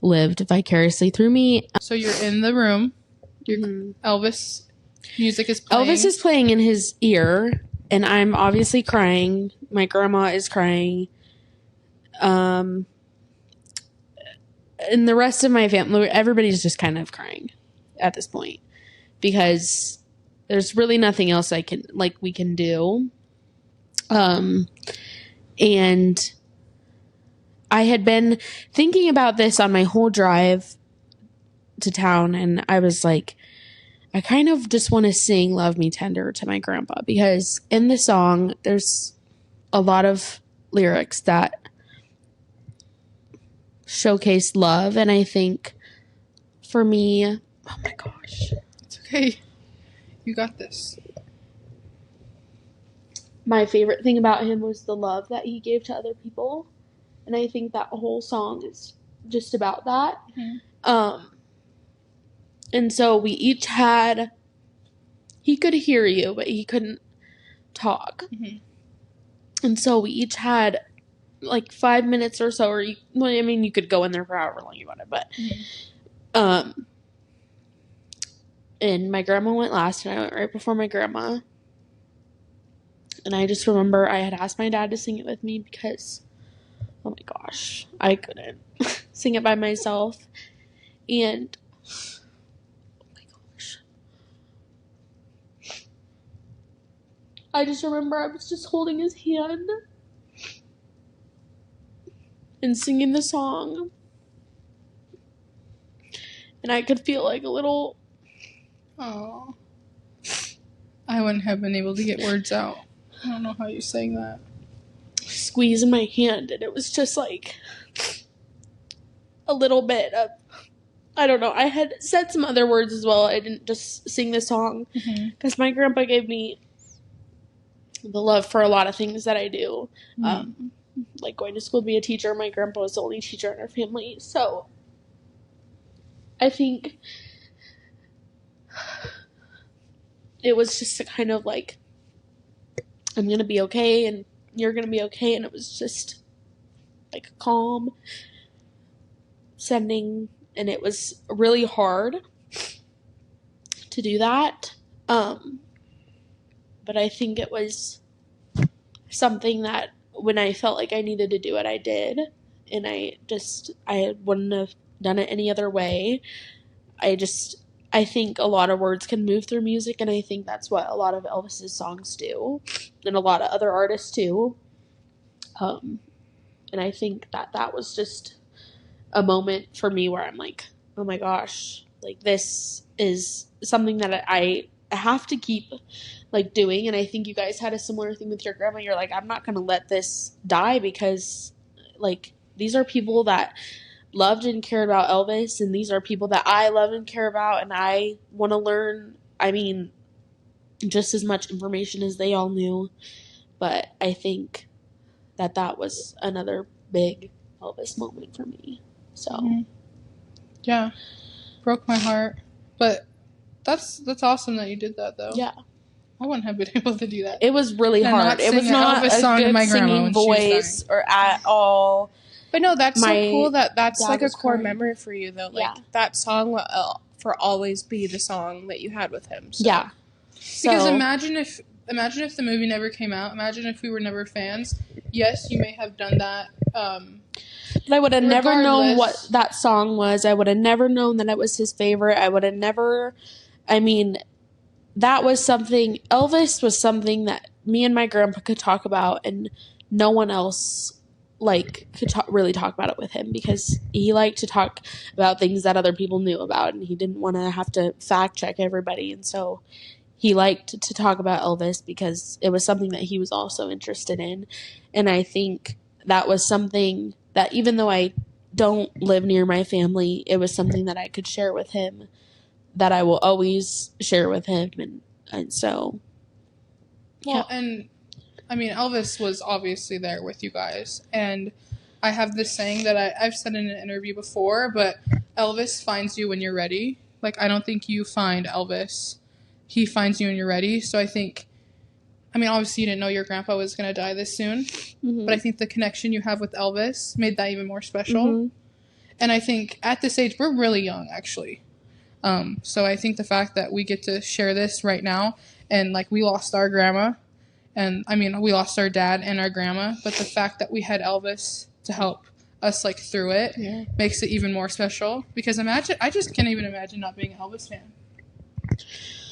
lived vicariously through me. So you're in the room. Elvis music is playing. Elvis is playing in his ear, and I'm obviously crying. My grandma is crying. And the rest of my family, everybody's just kind of crying at this point, because there's really nothing else we can do. And I had been thinking about this on my whole drive to town, and I was like, I kind of just want to sing Love Me Tender to my grandpa, because in the song, there's a lot of lyrics that showcase love. And I think for me, oh my gosh. It's okay. You got this. My favorite thing about him was the love that he gave to other people. And I think that whole song is just about that. Mm-hmm. And so we each had, he could hear you, but he couldn't talk. Mm-hmm. And so we each had like 5 minutes or so, or you could go in there for however long you wanted, but, mm-hmm. And my grandma went last, and I went right before my grandma. And I just remember I had asked my dad to sing it with me because, oh my gosh, I couldn't sing it by myself. And, oh my gosh. I just remember I was just holding his hand and singing the song. And I could feel like a little... Oh, I wouldn't have been able to get words out. I don't know how you sang that. Squeeze in my hand, and it was just like a little bit of, I don't know. I had said some other words as well. I didn't just sing the song, because my grandpa gave me the love for a lot of things that I do. Like going to school to be a teacher. My grandpa was the only teacher in our family. So I think it was just a kind of like, I'm going to be okay and you're going to be okay. And it was just like a calm sending. And it was really hard to do that. But I think it was something that when I felt like I needed to do it, I did. And I wouldn't have done it any other way. I think a lot of words can move through music, and I think that's what a lot of Elvis's songs do, and a lot of other artists too. And I think that was just a moment for me where I'm like, oh my gosh, like this is something that I have to keep like doing. And I think you guys had a similar thing with your grandma. You're like, I'm not going to let this die, because like these are people that loved and cared about Elvis, and these are people that I love and care about, and I want to learn, I mean, just as much information as they all knew. But I think that was another big Elvis moment for me. So yeah, broke my heart, but that's awesome that you did that though. Yeah, I wouldn't have been able to do that. it was really hard. It was not Elvis a song to good my grandma singing when she was voice dying. or at all. But no, that's so My cool that's dad like a was core crying. memory for you, though. Like, Yeah. that song will for always be the song that you had with him. So. Yeah. Because So- imagine if the movie never came out. Imagine if we were never fans. Yes, you may have done that. But I would have never known what Regardless. that song was. I would have never known that it was his favorite. I would have never, I mean, that was something, Elvis was something that me and my grandpa could talk about, and no one else like could really talk about it with him, because he liked to talk about things that other people knew about, and he didn't want to have to fact check everybody. And so he liked to talk about Elvis because it was something that he was also interested in. And I think that was something that, even though I don't live near my family, it was something that I could share with him, that I will always share with him. And so, Well, and I mean, Elvis was obviously there with you guys, and I have this saying that I've said in an interview before, but Elvis finds you when you're ready. Like, I don't think you find Elvis. He finds you when you're ready. So I think, I mean, obviously you didn't know your grandpa was going to die this soon, but I think the connection you have with Elvis made that even more special. And I think at this age, we're really young, actually. So I think the fact that we get to share this right now, and like we lost our grandma, and I mean we lost our dad and our grandma, but the fact that we had Elvis to help us like through it makes it even more special. Because I just can't even imagine not being an Elvis fan.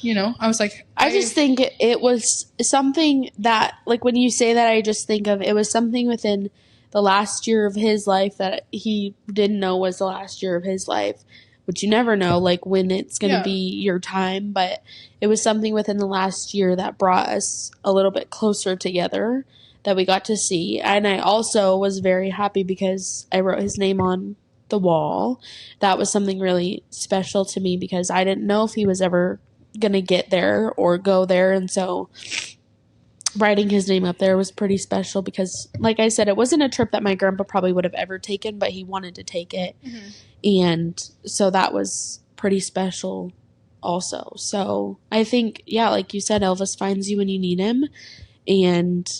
You know, I was like, I just think it was something that, like, when you say that, I just think of it was something within the last year of his life that he didn't know was the last year of his life, which you never know, like, when it's going to be your time. But it was something within the last year that brought us a little bit closer together, that we got to see. And I also was very happy because I wrote his name on the wall. That was something really special to me, because I didn't know if he was ever going to get there or go there. And so writing his name up there was pretty special, because, like I said, it wasn't a trip that my grandpa probably would have ever taken, but he wanted to take it. And so that was pretty special also. So I think, yeah, like you said, Elvis finds you when you need him. And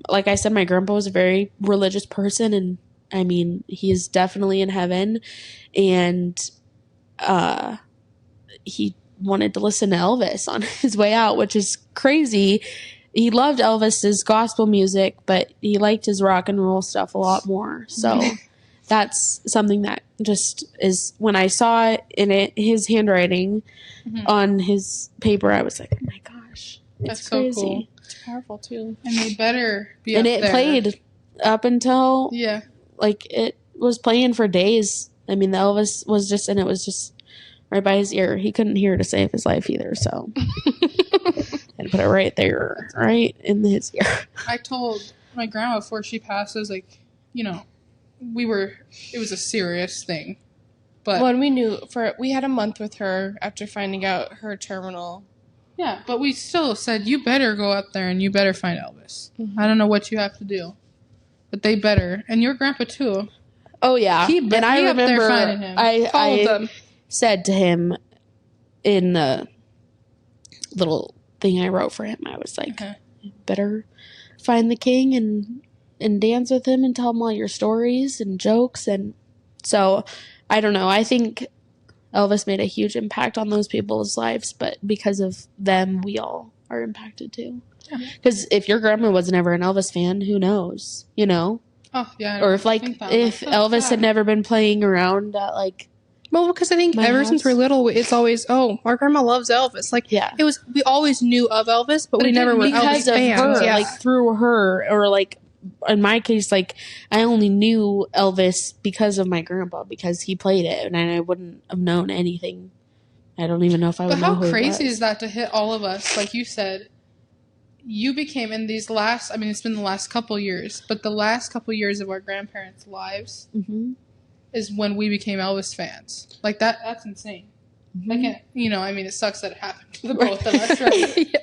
like I said, my grandpa was a very religious person, and I mean, he is definitely in heaven. And he wanted to listen to Elvis on his way out, which is crazy. He loved Elvis's gospel music, but he liked his rock and roll stuff a lot more. So that's something that just is, when I saw it in his handwriting on his paper, I was like, oh my gosh, it's that's crazy. so cool. It's powerful, too. And they better be And up it there. played up until, like it was playing for days. I mean, the Elvis was just, and it was just right by his ear. He couldn't hear to save his life either, so and put it right there, right in his ear. I told my grandma before she passed, I was like, you know, it was a serious thing. But When we knew, we had a month with her after finding out her terminal. yeah, but we still said, you better go up there and you better find Elvis. I don't know what you have to do, but they better. And your grandpa too. Oh yeah, and I up there remember finding him. I Followed them. said to him in the little thing I wrote for him, I was like, you better find the king and dance with him and tell him all your stories and jokes. And so I don't know, I think Elvis made a huge impact on those people's lives, but because of them, we all are impacted too. Because if your grandma was never an Elvis fan, who knows? You know? Oh yeah. Or if Elvis had never been playing around at like. Well, because I think ever since we're little, it's always, oh, our grandma loves Elvis. Like, we always knew of Elvis, but we never were Elvis fans. Her, like through her, or like in my case, like I only knew Elvis because of my grandpa, because he played it, and I wouldn't have known anything. I don't even know if I would know who he was. But how crazy is that to hit all of us? Like you said, you became in these last, I mean, it's been the last couple years, but the last couple years of our grandparents' lives is when we became Elvis fans. Like that's insane. I can't, I mean, it sucks that it happened to the both of us, right?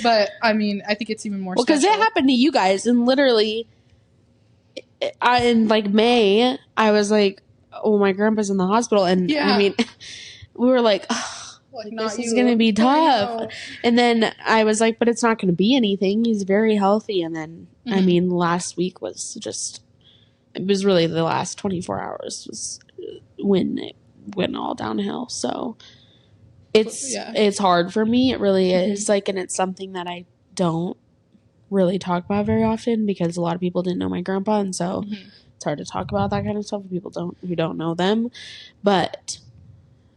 But I mean, I think it's even more because it happened to you guys, and literally in like May, I was like, oh, my grandpa's in the hospital, and I mean, we were like, oh, this is going to be tough. And then I was like, but it's not going to be anything. He's very healthy. And then, I mean, last week was just, it was really the last 24 hours was when it went all downhill. So it's hard for me. It really is. Like, and it's something that I don't really talk about very often because a lot of people didn't know my grandpa. And so it's hard to talk about that kind of stuff with people who don't know them. But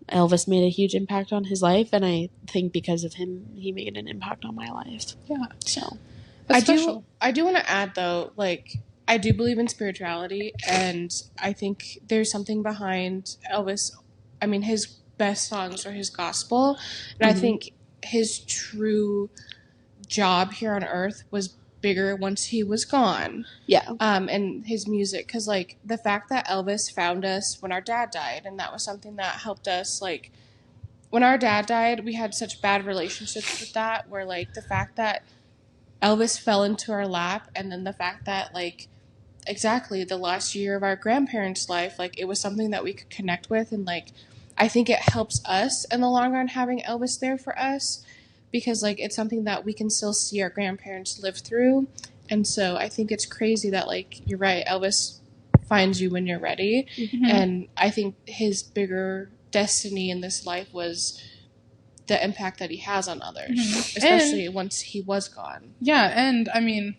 Elvis made a huge impact on his life, and I think because of him, he made an impact on my life. Yeah. So I do want to add though, like, I do believe in spirituality, and I think there's something behind Elvis. I mean, his best songs are his gospel, and I think his true job here on earth was bigger once he was gone. Yeah. And his music, because like the fact that Elvis found us when our dad died, and that was something that helped us. Like when our dad died, we had such bad relationships with that, where like the fact that Elvis fell into our lap, and then the fact that like exactly the last year of our grandparents' life, like it was something that we could connect with, and like I think it helps us in the long run having Elvis there for us, because like it's something that we can still see our grandparents live through. And so I think it's crazy that, like, you're right, Elvis finds you when you're ready. And I think his bigger destiny in this life was the impact that he has on others, especially once he was gone. Yeah, and I mean,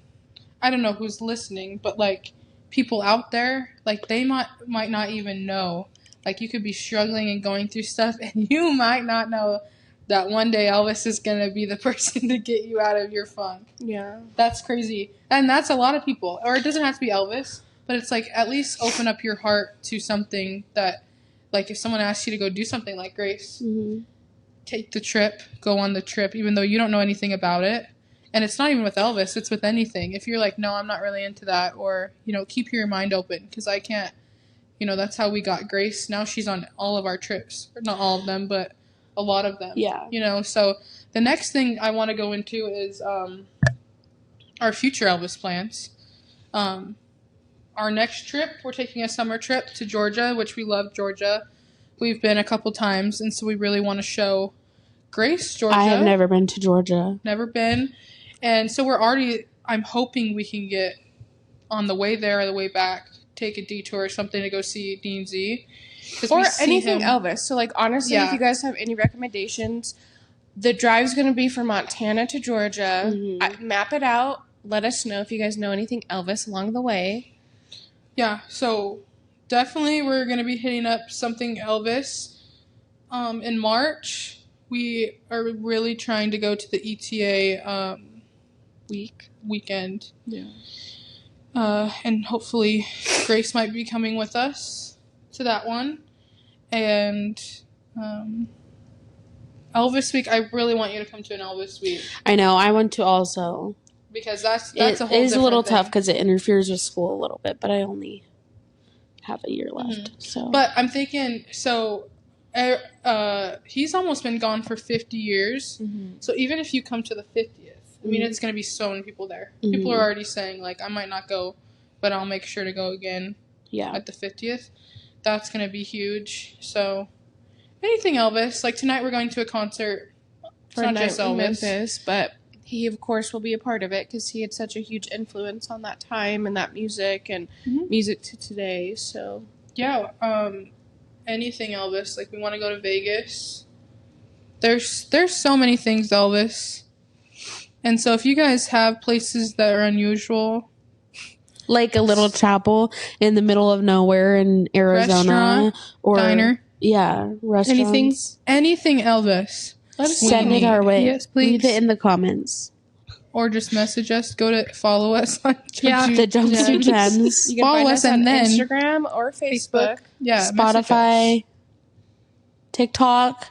I don't know who's listening, but like people out there, like they might not even know. Like you could be struggling and going through stuff, and you might not know that one day Elvis is going to be the person to get you out of your funk. Yeah. That's crazy. And that's a lot of people. Or it doesn't have to be Elvis, but it's like at least open up your heart to something that, like if someone asks you to go do something like Grace, take the trip, go on the trip, even though you don't know anything about it. And it's not even with Elvis, it's with anything. If you're like, no, I'm not really into that, or, keep your mind open, because I can't, that's how we got Grace. Now she's on all of our trips. Or not all of them, but a lot of them. Yeah. So the next thing I want to go into is our future Elvis plans. Our next trip, we're taking a summer trip to Georgia, which we love Georgia. We've been a couple times, and so we really want to show Grace Georgia. I have never been to Georgia. Never been. And so I'm hoping we can get on the way there or the way back, take a detour or something to go see Dean Z. Or anything Elvis. So, like, honestly, if you guys have any recommendations, the drive's going to be from Montana to Georgia. Map it out. Let us know if you guys know anything Elvis along the way. Yeah, so definitely we're going to be hitting up something Elvis. In March, we are really trying to go to the ETA weekend. Yeah. And hopefully Grace might be coming with us to that one. And Elvis week, I really want you to come to an Elvis week. I know, I want to also, because that's a whole different It is a little thing. tough because it interferes with school a little bit, but I only have a year left. So, but I'm thinking, so he's almost been gone for 50 years. So even if you come to the 50th, I mean, it's going to be so many people there. People are already saying, like, I might not go, but I'll make sure to go again at the 50th. That's going to be huge. So anything Elvis. Like tonight we're going to a concert. It's not just Elvis. Memphis, but he, of course, will be a part of it because he had such a huge influence on that time and that music and music to today. So yeah, anything Elvis. Like, we want to go to Vegas. There's so many things Elvis. And so if you guys have places that are unusual, Like a little chapel in the middle of nowhere in Arizona. Restaurant, or diner, Yeah, restaurants. anything Elvis, Send it our way. Yes, please. Leave it in the comments. or just message us. Follow us on Yeah. The Jumpsuit Gems. You can Follow find us us on and then- Instagram or Facebook. yeah, message Spotify. us. TikTok.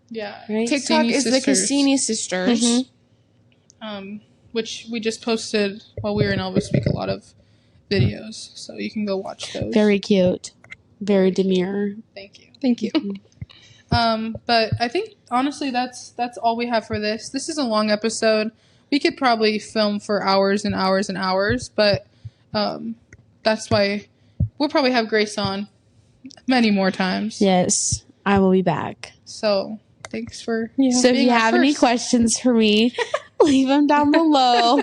Yeah, Right? TikTok Cassini is Sisters. the Cassini Sisters. Mhm. Which we just posted while we were in Elvis Week, a lot of videos, so you can go watch those. Very cute. Very demure. Thank you. Thank you. But I think honestly that's all we have for this. This is a long episode. We could probably film for hours and hours and hours, but that's why we'll probably have Grace on many more times. Yes, I will be back. So thanks for So if being you our have any first. questions for me, leave them down below.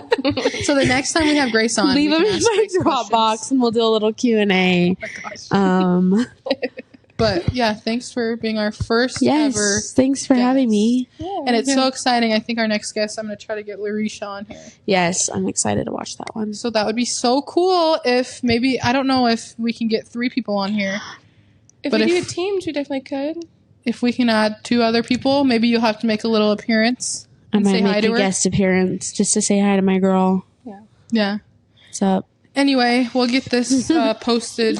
So the next time we have Grace on, Leave we them can in ask my Grace Dropbox, questions. and we'll do a little Q&A. Oh my gosh. Um, But yeah, thanks for being our first yes, ever. thanks for having me. And it's so exciting. I think our next guest, I'm going to try to get Larisha on here. Yes, I'm excited to watch that one. So that would be so cool if maybe, I don't know if we can get 3 people on here. If But we do if- teams, we definitely could. If we can add 2 other people, maybe you'll have to make a little appearance. I and say might hi make to a her. guest appearance just to say hi to my girl. Yeah. What's up? Anyway, we'll get this posted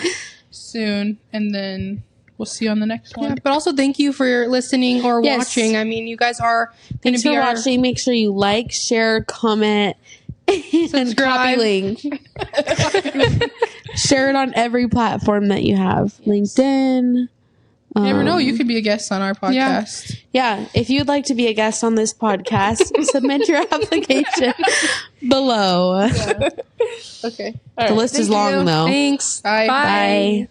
soon, and then we'll see you on the next one. Yeah, but also thank you for listening or Yes. watching. I mean, you guys are going Thanks to for be our watching. Make sure you like, share, comment, and Subscribe. copy link. Share it on every platform that you have. LinkedIn. You never know, you could be a guest on our podcast. Yeah, if you'd like to be a guest on this podcast, submit your application below. Okay. The list is long, though. Thanks. Bye. Bye.